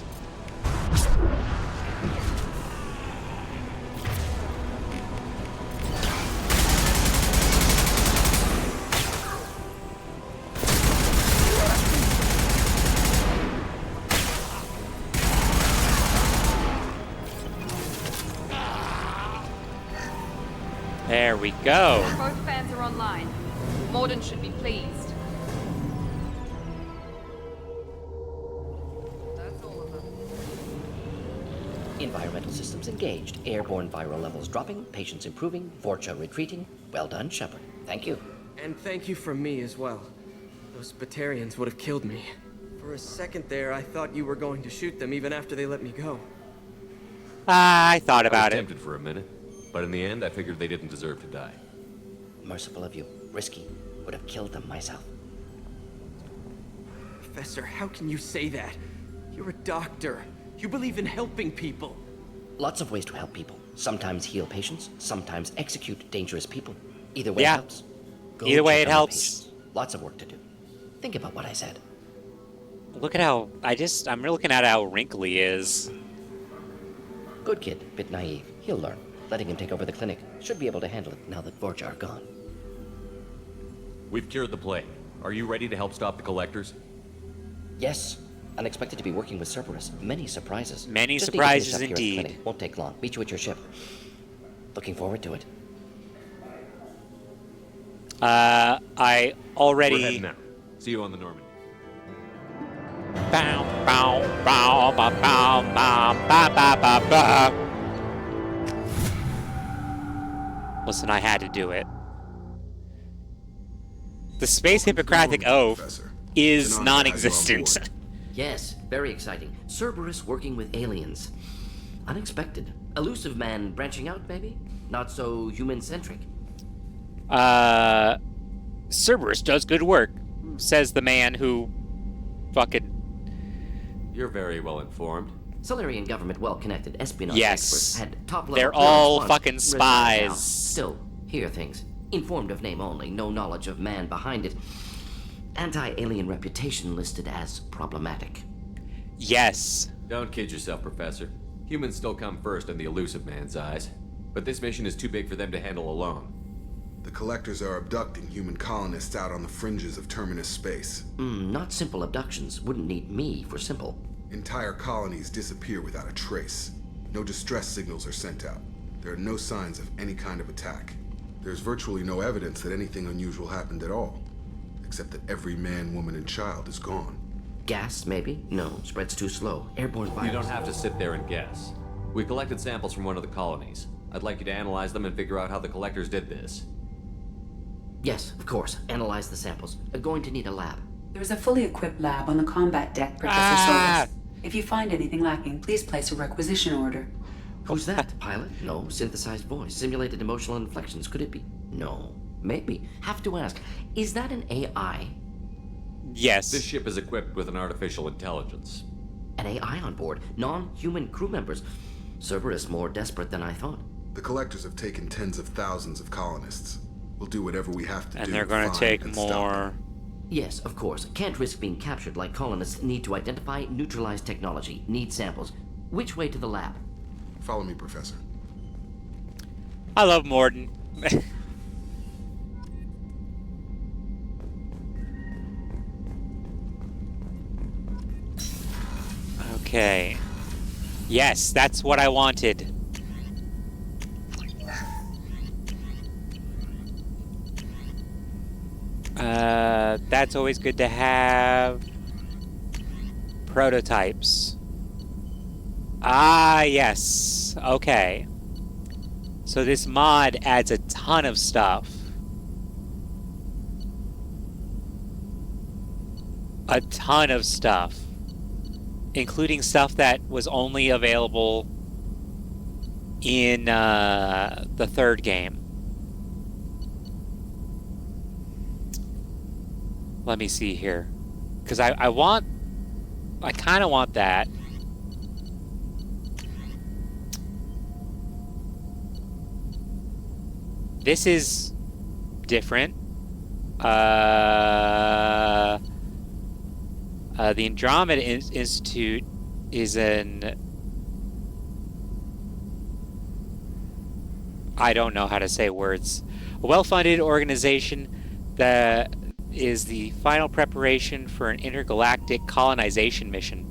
There we go. Both fans are online. Morden should be pleased. That's all of them. Environmental systems engaged. Airborne viral levels dropping. Patients improving. Vorcha retreating. Well done, Shepard. Thank you. And thank you from me as well. Those Batarians would have killed me. For a second there, I thought you were going to shoot them even after they let me go. I thought about I was it. tempted for a minute, but in the end, I figured they didn't deserve to die. Merciful of you. Risky. Would have killed them myself. Professor, how can you say that? You're a doctor. You believe in helping people. Lots of ways to help people. Sometimes heal patients, sometimes execute dangerous people. Either way Yeah. helps. Go Either way check it on the helps. patients. Lots of work to do. Think about what I said. Look at how I'm looking at how wrinkly he is. Good kid, bit naive. He'll learn. Letting him take over the clinic. Should be able to handle it now that Vorcha are gone. We've cured the plague. Are you ready to help stop the collectors? Yes. Unexpected to be working with Cerberus. Many surprises. Many Just need to finish surprises up here at the indeed. clinic. Won't take long. Meet you at your ship. Looking forward to it. I We're already. heading out. See you on the Normandy. Bow, bow, bow, bow, bow, bow, bow, bow, bow, bow. Listen, I had to do it. The Space Hippocratic Oath is non-existent. Yes, very exciting. Cerberus working with aliens. Unexpected. Elusive man branching out, maybe? Not so human-centric. Cerberus does good work, says the man who fucking... You're very well informed. Solarian government well-connected espionage Yes. experts had top-level They're clearance all once. fucking Resigned now. spies. Still, hear things. Informed of name only, no knowledge of man behind it. Anti-alien reputation listed as problematic. Yes. Don't kid yourself, Professor. Humans still come first in the elusive man's eyes. But this mission is too big for them to handle alone. The Collectors are abducting human colonists out on the fringes of Terminus space. Not simple abductions. Wouldn't need me for simple. Entire colonies disappear without a trace. No distress signals are sent out. There are no signs of any kind of attack. There's virtually no evidence that anything unusual happened at all. Except that every man, woman, and child is gone. Gas, maybe? No, spreads too slow. Airborne virus. You don't have to sit there and guess. We collected samples from one of the colonies. I'd like you to analyze them and figure out how the collectors did this. Yes, of course. Analyze the samples. Going to need a lab. There's a fully equipped lab on the combat deck, Professor Solis. If you find anything lacking, please place a requisition order. Who's that? Pilot? No. Synthesized voice. Simulated emotional inflections. Could it be? No. Maybe. Have to ask. Is that an AI? Yes. This ship is equipped with an artificial intelligence. An AI on board. Non-human crew members. Cerberus more desperate than I thought. The Collectors have taken tens of thousands of colonists. We'll do whatever we have to do. And they're going to find take and stop more. them. Yes, of course. Can't risk being captured like colonists. Need to identify, neutralize technology. Need samples. Which way to the lab? Follow me, Professor. I love Morden. Okay. Yes, that's what I wanted. That's always good to have. Prototypes. Ah, yes. Okay. So this mod adds a ton of stuff. A ton of stuff. Including stuff that was only available in the third game. Let me see here. Because I kind of want that. This is different. The Andromeda Institute is an... I don't know how to say words. A well-funded organization that is the final preparation for an intergalactic colonization mission.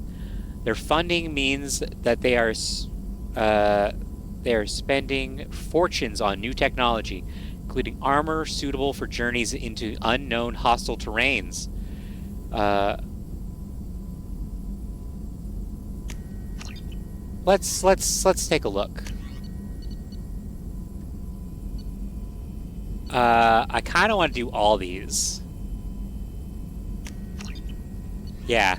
Their funding means that they They're spending fortunes on new technology, including armor suitable for journeys into unknown hostile terrains. Let's take a look. I kind of want to do all these. Yeah.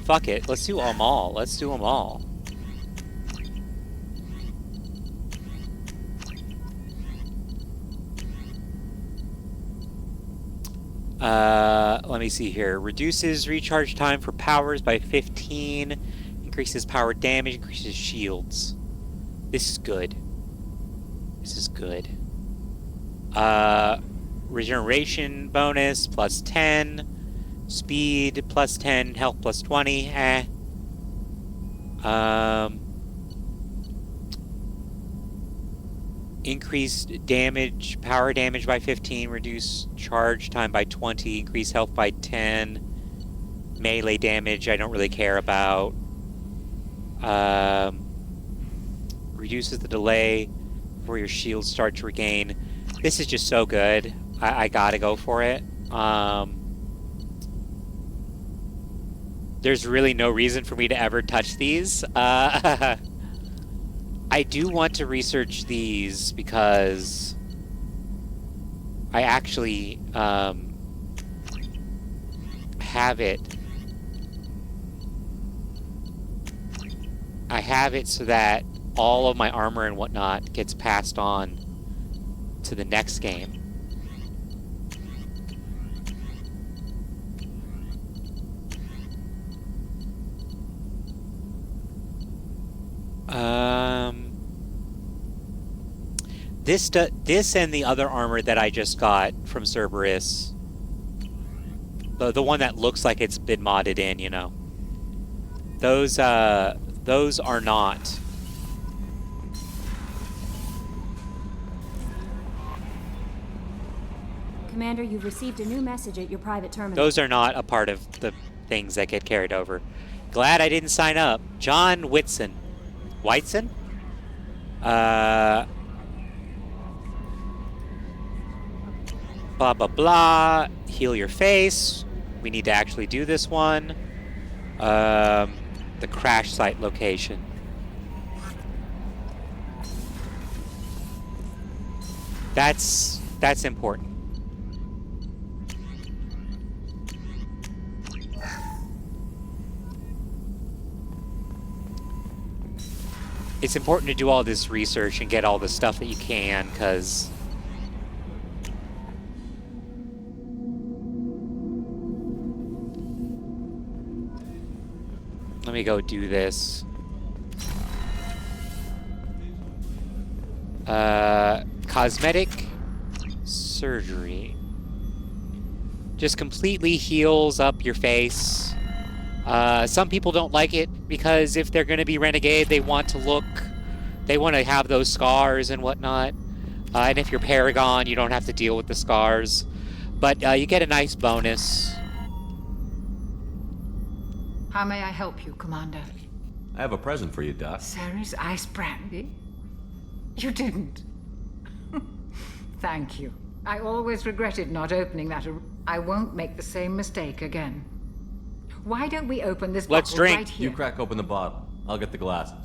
Fuck it. Let's do them all. Let's do them all. Let me see here. Reduces recharge time for powers by 15. Increases power damage. Increases shields. This is good. This is good. Regeneration bonus plus 10. Speed plus 10. Health plus 20. Increased damage, power damage by 15, reduce charge time by 20, increase health by 10, melee damage I don't really care about, reduces the delay before your shields start to regain. This is just so good. I gotta go for it. There's really no reason for me to ever touch these. I do want to research these because I actually have it. I have it so that all of my armor and whatnot gets passed on to the next game. This and the other armor that I just got from Cerberus, the one that looks like it's been modded in, you know, those are not. Commander, you've received a new message at your private terminal. Those are not a part of the things that get carried over. Glad I didn't sign up. John Whitson. Whiteson? Blah, blah, blah. Heal your face. We need to actually do this one. The crash site location. That's important. It's important to do all this research and get all the stuff that you can, because let me go do this. Cosmetic surgery. Just completely heals up your face. Some people don't like it because if they're going to be renegade, they want to have those scars and whatnot. And if you're Paragon, you don't have to deal with the scars. But you get a nice bonus. How may I help you, Commander? I have a present for you, Doc. Sarah's ice brandy? You didn't. Thank you. I always regretted not opening that. I won't make the same mistake again. Why don't we open this Let's bottle drink. right here? You crack open the bottle. I'll get the glasses.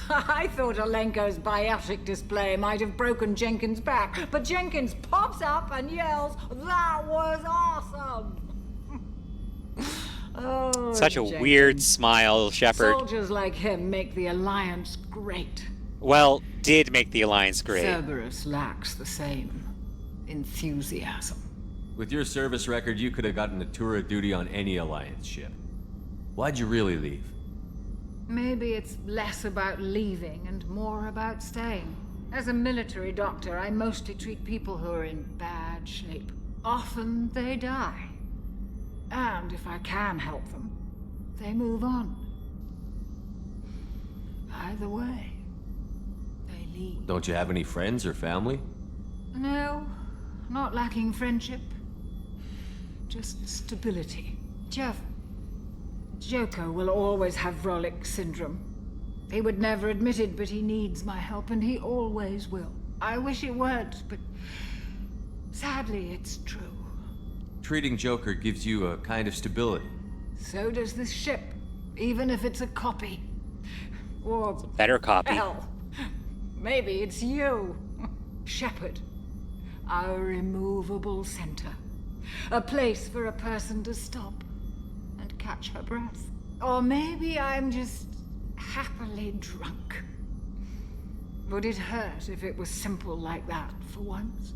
I thought Alenko's biotic display might have broken Jenkins' back, but Jenkins pops up and yells, "That was awesome!" Oh, Such a Jenkins. weird smile, Shepard. Soldiers like him make the Alliance great. Well, did make the Alliance great. Cerberus lacks the same enthusiasm. With your service record, you could have gotten a tour of duty on any Alliance ship. Why'd you really leave? Maybe it's less about leaving and more about staying. As a military doctor, I mostly treat people who are in bad shape. Often they die. And if I can help them, they move on. Either way, they leave. Don't you have any friends or family? No, not lacking friendship. Just stability. Jeff, Joker will always have Vrolic syndrome. He would never admit it, but he needs my help, and he always will. I wish it weren't, but sadly, it's true. Treating Joker gives you a kind of stability. So does this ship, even if it's a copy. Or It's a better copy. hell, maybe it's you, Shepard. Our immovable center. A place for a person to stop and catch her breath. Or maybe I'm just happily drunk. Would it hurt if it was simple like that for once?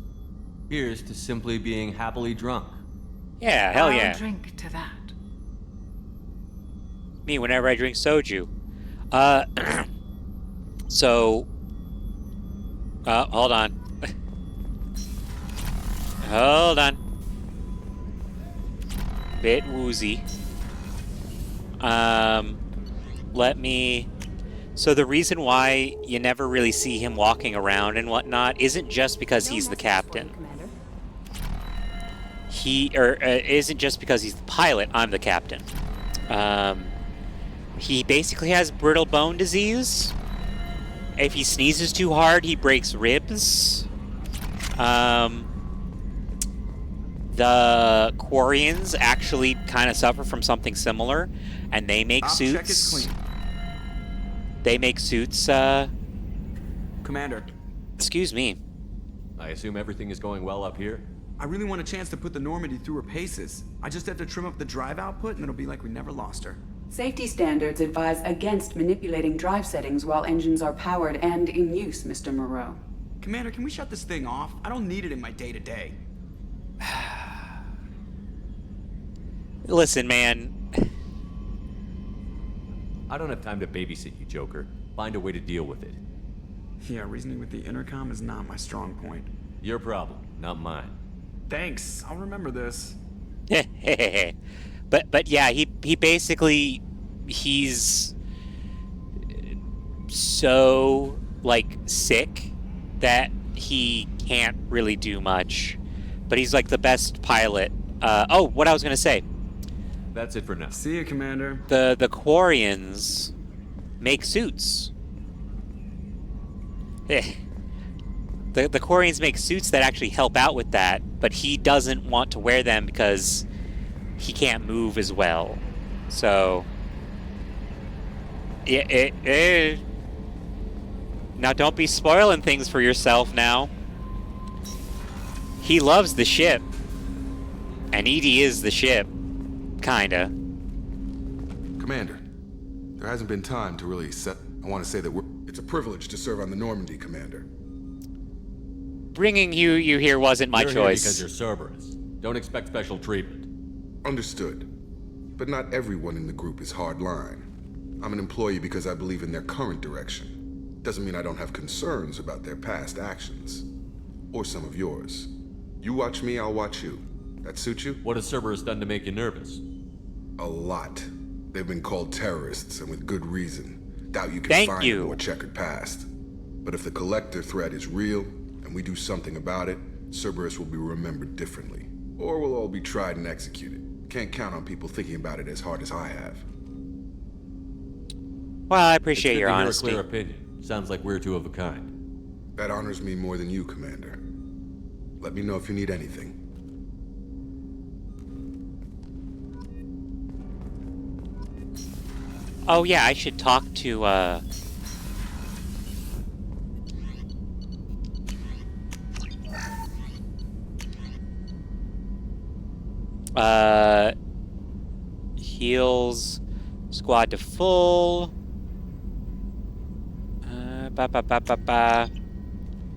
Here's to simply being happily drunk. Yeah, hell yeah. I'll drink to that. Me, whenever I drink soju. So... hold on. Hold on. Bit woozy. Let me... So the reason why you never really see him walking around and whatnot isn't just because he's the captain. Isn't just because he's the pilot, I'm the captain. He basically has brittle bone disease. If he sneezes too hard, he breaks ribs. The Quarians actually kind of suffer from something similar, and they make suits. Check it's clean. They make suits, Commander. Excuse me. I assume everything is going well up here? I really want a chance to put the Normandy through her paces. I just have to trim up the drive output and it'll be like we never lost her. Safety standards advise against manipulating drive settings while engines are powered and in use, Mr. Moreau. Commander, can we shut this thing off? I don't need it in my day-to-day. Listen, man. I don't have time to babysit you, Joker. Find a way to deal with it. Yeah, reasoning with the intercom is not my strong point. Your problem, not mine. Thanks, I'll remember this. but yeah, he basically, he's so, like, sick that he can't really do much. But he's, like, the best pilot. Oh, what I was going to say. That's it for now. See you, Commander. The Quarians make suits. The Quarians make suits that actually help out with that, but he doesn't want to wear them because he can't move as well. So, now don't be spoiling things for yourself now. He loves the ship, and Edie is the ship, kinda. Commander, there hasn't been time to really set... I want to say that it's a privilege to serve on the Normandy, Commander. Bringing you here wasn't my You're choice. Here because you're Cerberus. Don't expect special treatment. Understood. But not everyone in the group is hardline. I'm an employee because I believe in their current direction. Doesn't mean I don't have concerns about their past actions. Or some of yours. You watch me, I'll watch you. That suit you? What has Cerberus done to make you nervous? A lot. They've been called terrorists, and with good reason. Doubt you can find a more checkered past. But if the Collector threat is real, and we do something about it, Cerberus will be remembered differently. Or we'll all be tried and executed. Can't count on people thinking about it as hard as I have. Well, I appreciate your It's honesty. good to hear a clear opinion. Sounds like we're two of a kind. That honors me more than you, Commander. Let me know if you need anything. Oh yeah, I should talk to, heals squad to full.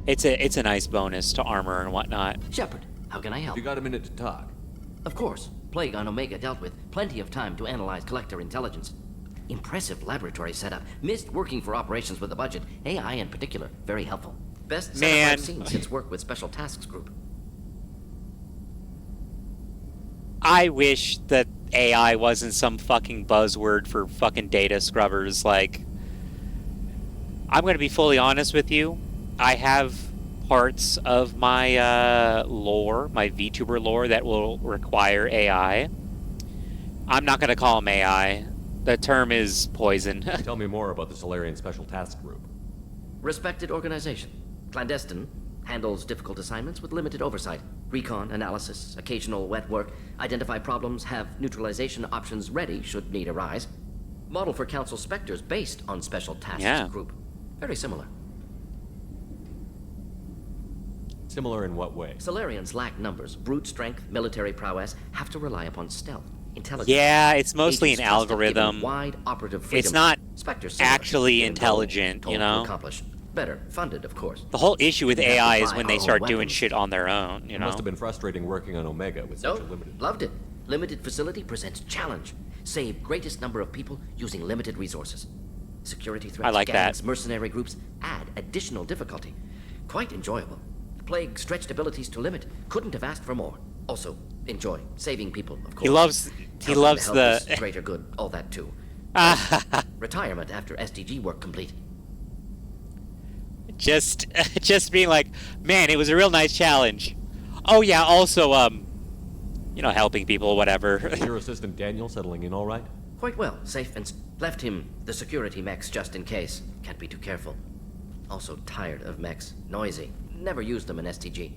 It's a nice bonus to armor and whatnot. Shepard, how can I help? You got a minute to talk. Of course. Plague on Omega dealt with. Plenty of time to analyze Collector intelligence. Impressive laboratory setup. Missed working for operations with a budget. AI in particular. Very helpful. Best setup I've seen since work with Special Tasks Group. I wish that AI wasn't some fucking buzzword for fucking data scrubbers. Like, I'm going to be fully honest with you. I have parts of my lore, my VTuber lore, that will require AI. I'm not going to call them AI. The term is poison. Tell me more about the Solarian Special Task Group. Respected organization. Clandestine. Handles difficult assignments with limited oversight. Recon, analysis, occasional wet work. Identify problems, have neutralization options ready should need arise. Model for Council Spectres based on Special Tasks Group. Very similar. Similar in what way? Solarians lack numbers, brute strength, military prowess, have to rely upon stealth, intelligence. Yeah, it's mostly Agents an trusted, given algorithm. wide operative freedom. It's not Spectres similar, actually given intelligent, goals, you told to know? accomplish. Better funded, of course. The whole issue with We have to AI is buy when our they own start doing weapons. shit on their own, you It know? must have been frustrating working on Omega with such a limited... Loved it. Limited facility presents challenge. Save greatest number of people using limited resources. Security threats, I like gangs, that. mercenary groups add additional difficulty. Quite enjoyable. Plague stretched abilities to limit. Couldn't have asked for more. Also, enjoy saving people, of course. He loves Helping the helpless, greater good, all that too. Retirement after SDG work complete. just being like, man, it was a real nice challenge. Oh yeah, also you know, helping people, whatever. Is your assistant Daniel settling in all right? Quite well, safe and left him the security mechs just in case. Can't be too careful. Also tired of mechs. Noisy. Never used them in STG.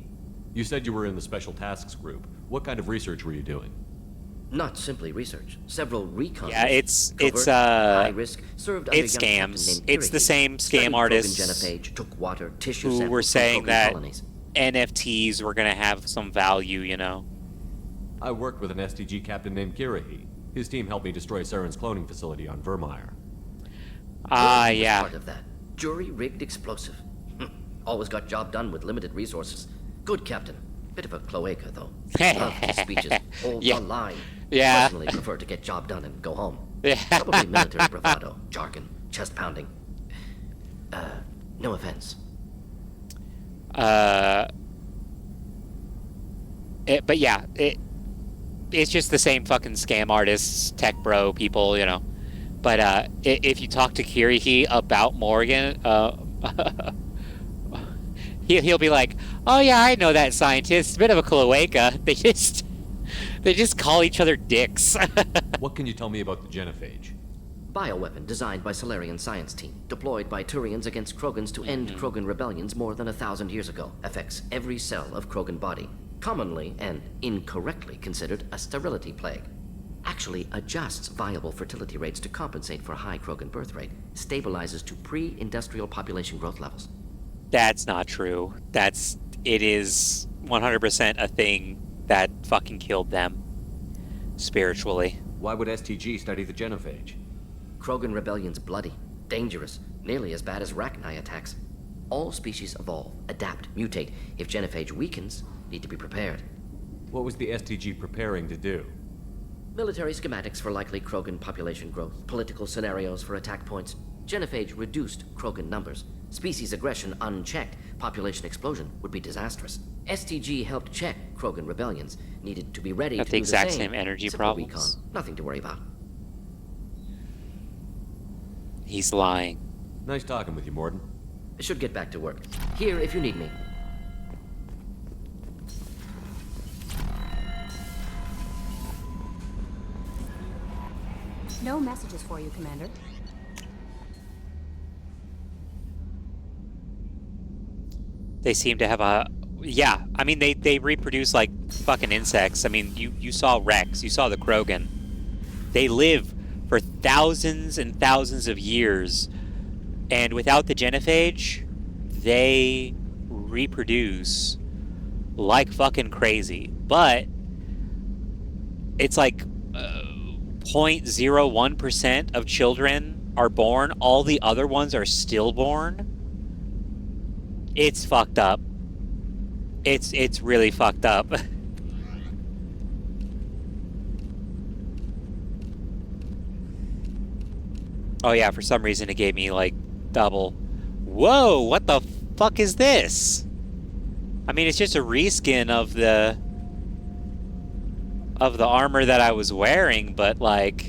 You said you were in the Special Tasks Group. What kind of research were you doing? Not simply research. Several recon. Yeah, it's high risk. Served under it's young captain scams. named It's the Kiriki. same Studied scam Krogan artists genophage, took water, tissue who samples were from saying Krogan that colonies. NFTs were gonna have some value, you know? I worked with an STG captain named Kirahi. His team helped me destroy Saren's cloning facility on Vermeer. Ah, Kiriki was yeah. part of that. Jury-rigged explosive. Always got job done with limited resources. Good captain. Bit of a cloaca, though. Loved his speeches. All Yeah. the line. Yeah. Personally prefer to get job done and go home. Yeah. Probably military bravado, jargon, chest pounding. No offense. But yeah, it's just the same fucking scam artists, tech bro people, you know. But if you talk to Kirihi about Morgan, he'll be like, "Oh yeah, I know that scientist. It's a bit of a cloaca. They just call each other dicks." What can you tell me about the genophage? Bioweapon designed by Solarian science team, deployed by Turians against Krogans to end Krogan rebellions more than 1,000 years ago. Affects every cell of Krogan body. Commonly and incorrectly considered a sterility plague. Actually adjusts viable fertility rates to compensate for a high Krogan birth rate. Stabilizes to pre-industrial population growth levels. That's not true. It is 100% a thing that fucking killed them spiritually. Why would STG study the genophage? Krogan rebellion's bloody, dangerous, nearly as bad as Rachni attacks. All species evolve, adapt, mutate. If genophage weakens, need to be prepared. What was the STG preparing to do? Military schematics for likely Krogan population growth, political scenarios for attack points. Genophage reduced Krogan numbers. Species aggression unchecked, population explosion would be disastrous. STG helped check Krogan rebellions, needed to be ready Got to the do exact the same. same energy Simple problems. recon, nothing to worry about. He's lying. Nice talking with you, Morden. Should get back to work. Here if you need me. No messages for you, Commander. They seem to have a... Yeah, I mean, they reproduce like fucking insects. I mean, you saw Rex, you saw the Krogan. They live for thousands and thousands of years. And without the genophage, they reproduce like fucking crazy. But it's like 0.01% of children are born. All the other ones are stillborn. It's fucked up. It's really fucked up. Oh yeah, for some reason it gave me like double. Whoa, what the fuck is this? I mean, it's just a reskin of the armor that I was wearing, but like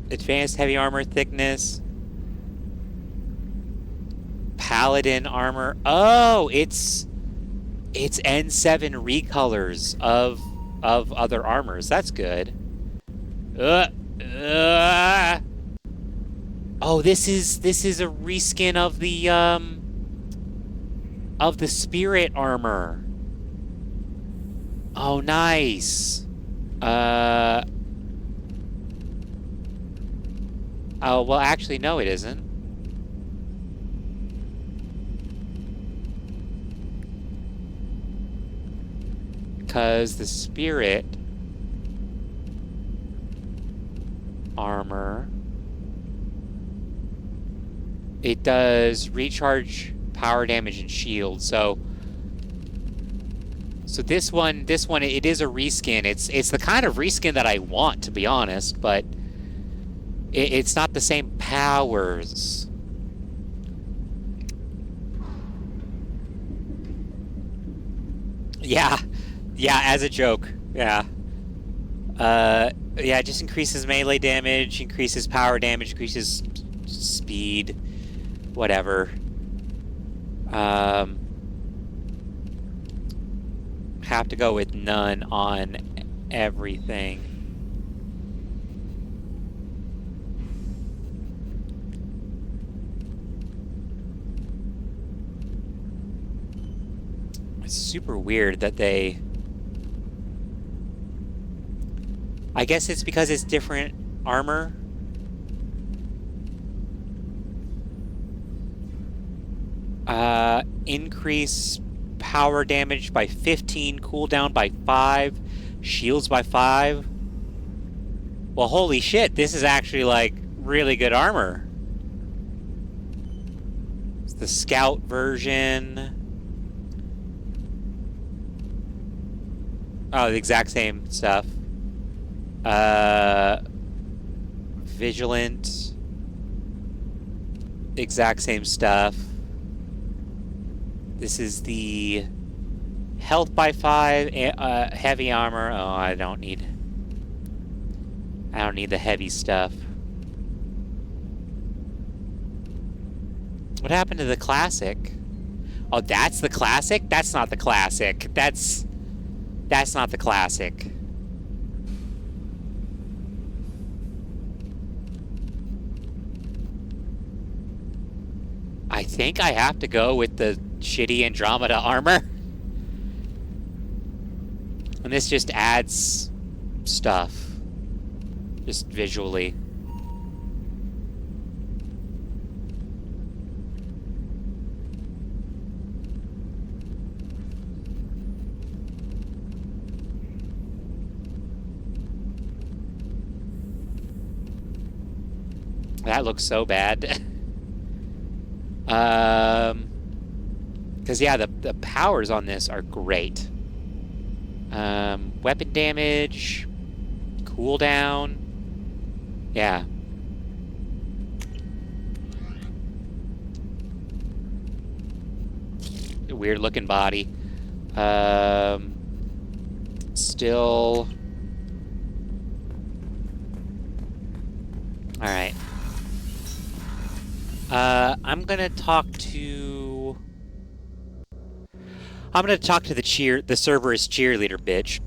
advanced heavy armor thickness. Paladin armor. Oh, it's It's N7 recolors of other armors. That's good. Oh, this is a reskin of the spirit armor. Oh, nice. Oh, well, actually, no, it isn't. Because the spirit armor, it does recharge power damage and shield. So this one, it is a reskin. It's the kind of reskin that I want, to be honest, but it's not the same powers. Yeah, as a joke. Yeah. Yeah, it just increases melee damage, increases power damage, increases speed, whatever. Have to go with none on everything. It's super weird that they... I guess it's because it's different armor. Increase power damage by 15, cooldown by 5, shields by 5. Well, holy shit, this is actually, like, really good armor. It's the scout version. Oh, the exact same stuff. Vigilant. Exact same stuff. This is the health by 5, heavy armor. Oh, I don't need the heavy stuff. What happened to the classic? Oh, that's the classic? That's not the classic. That's not the classic. I think I have to go with the shitty Andromeda armor. And this just adds stuff. Just visually. That looks so bad. Because yeah, the powers on this are great. Weapon damage, cooldown. Yeah. Weird looking body. Still. All right. I'm gonna talk to the Cerberus cheerleader bitch.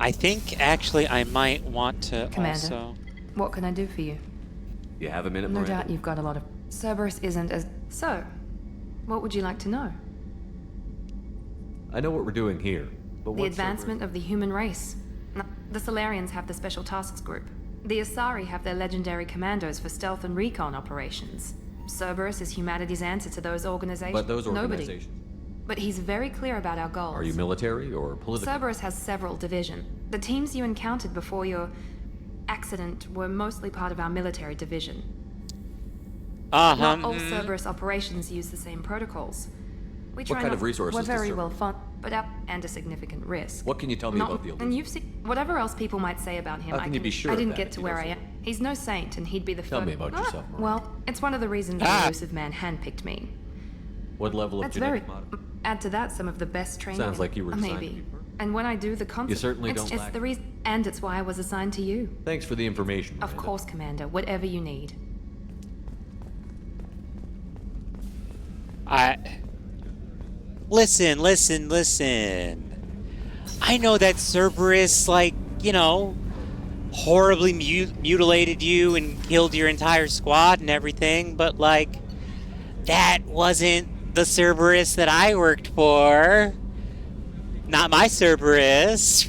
I think actually I might want to Commander, also. what can I do for you? You have a minute, No Miranda? doubt you've got a lot of... Cerberus isn't as... So, what would you like to know? I know what we're doing here, but The what's advancement of the human race. The Solarians have the Special Tasks Group. The Asari have their legendary commandos for stealth and recon operations. Cerberus is humanity's answer to those organizations. But those Nobody. organizations... But he's very clear about our goals. Are you military or political? Cerberus has several divisions. The teams you encountered before your accident were mostly part of our military division. Not all Cerberus operations use the same protocols. We try What kind not, of resources We're does very Cerberus- well funded, but and a significant risk. What can you tell me about the elite? And you've seen whatever else people might say about him. How can you be sure I of didn't that get if to he where I doesn't? am. He's no saint, and he'd be the Tell me about yourself, Miranda. Well, it's one of the reasons the elusive man handpicked me. What level of That's genetic very. mod- Add to that some of the best training. Sounds like you were designed to maybe. be perfect. And when I do the concert, certainly it's don't just lack the reason, and it's why I was assigned to you. Thanks for the information, Of Miranda. course, Commander. Whatever you need. Listen. I know that Cerberus, like, you know, horribly mutilated you and killed your entire squad and everything, but, like, that wasn't the Cerberus that I worked for. Not my Cerberus.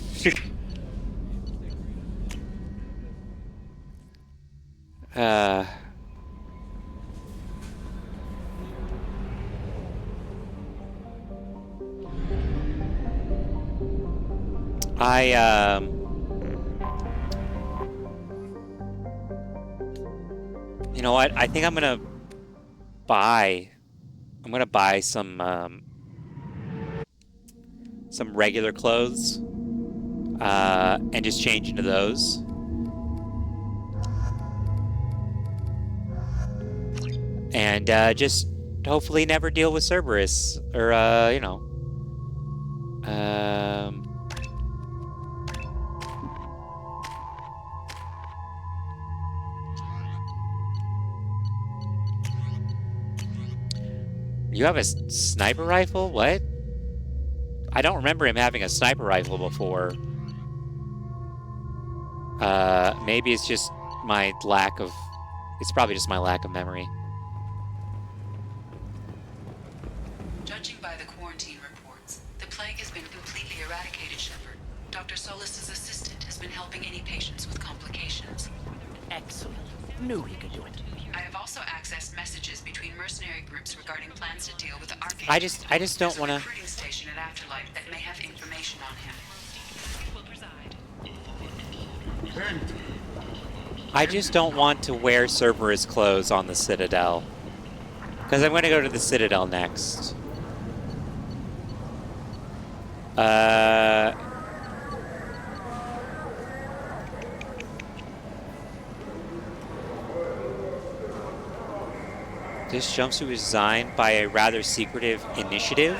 You know what? I think I'm gonna buy some regular clothes, and just change into those. And, just hopefully never deal with Cerberus, or, you know. You have a sniper rifle? What? I don't remember him having a sniper rifle before. Maybe it's just my lack of... It's probably just my lack of memory. Judging by the quarantine reports, the plague has been completely eradicated, Shepard. Dr. Solis's assistant has been helping any patients with complications. Excellent. Knew he could do it. I have also accessed messages between mercenary groups regarding plans to deal with the Archangel. I just don't want to... There's a recruiting station at Afterlife that may have information on him. I just don't want to wear Cerberus clothes on the Citadel. Because I'm going to go to the Citadel next. This jumpsuit was designed by a rather secretive initiative.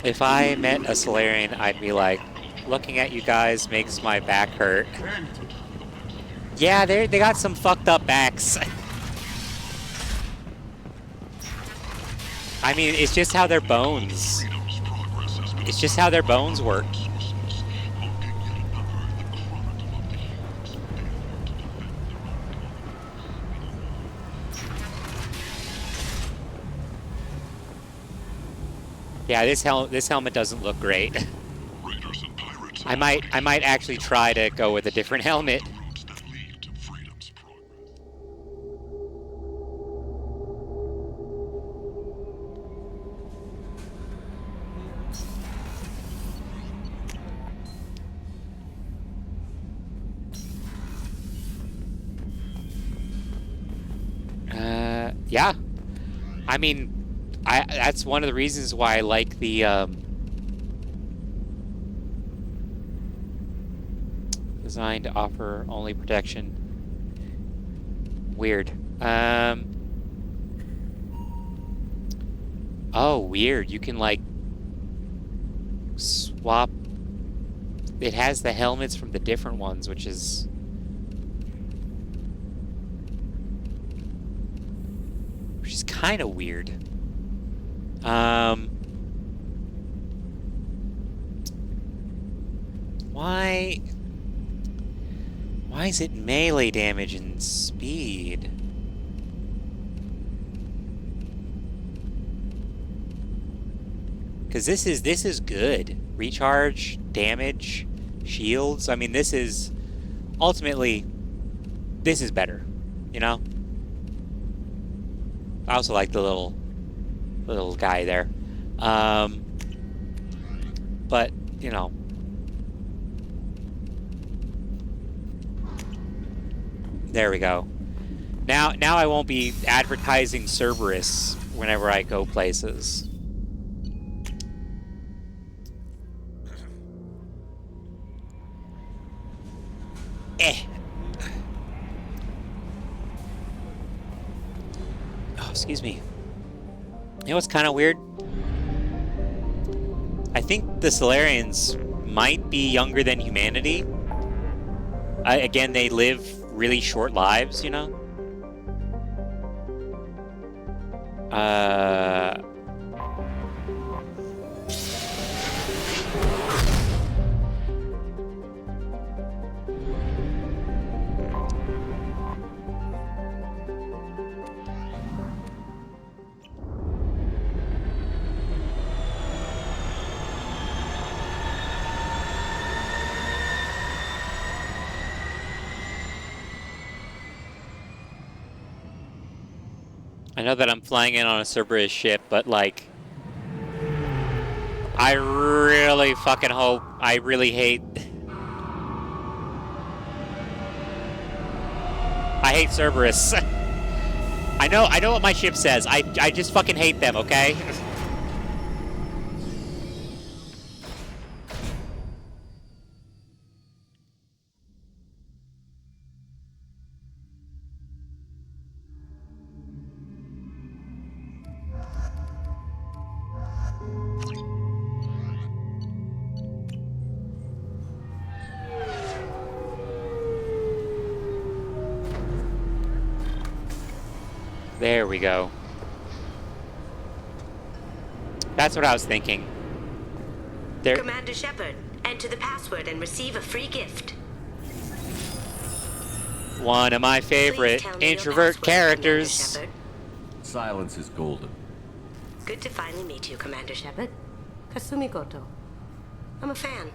If I met a Solarian, I'd be like, looking at you guys makes my back hurt. Yeah, they got some fucked up backs. I mean, it's just how their bones... It's just how their bones work. Yeah, this helmet doesn't look great. I might actually try to go with a different helmet. Yeah. I mean, that's one of the reasons why I like the designed to offer only protection. Weird. Oh, weird. You can like swap. It has the helmets from the different ones, which is kind of weird. Why is it melee damage and speed? Because this is good. Recharge, damage, shields. I mean, this is ultimately, this is better, you know? I also like the little guy there. But, you know. There we go. Now I won't be advertising Cerberus whenever I go places. Oh, excuse me. You know what's kind of weird? I think the Solarians might be younger than humanity. Again, they live really short lives, you know? I know that I'm flying in on a Cerberus ship, but like, I really fucking hope, I really hate, I hate Cerberus. I know what my ship says. I just fucking hate them, okay? There we go. That's what I was thinking. There. Commander Shepard, enter the password and receive a free gift. One of my favorite introvert characters. Silence is golden. Good to finally meet you, Commander Shepard. Kasumi Goto. I'm a fan.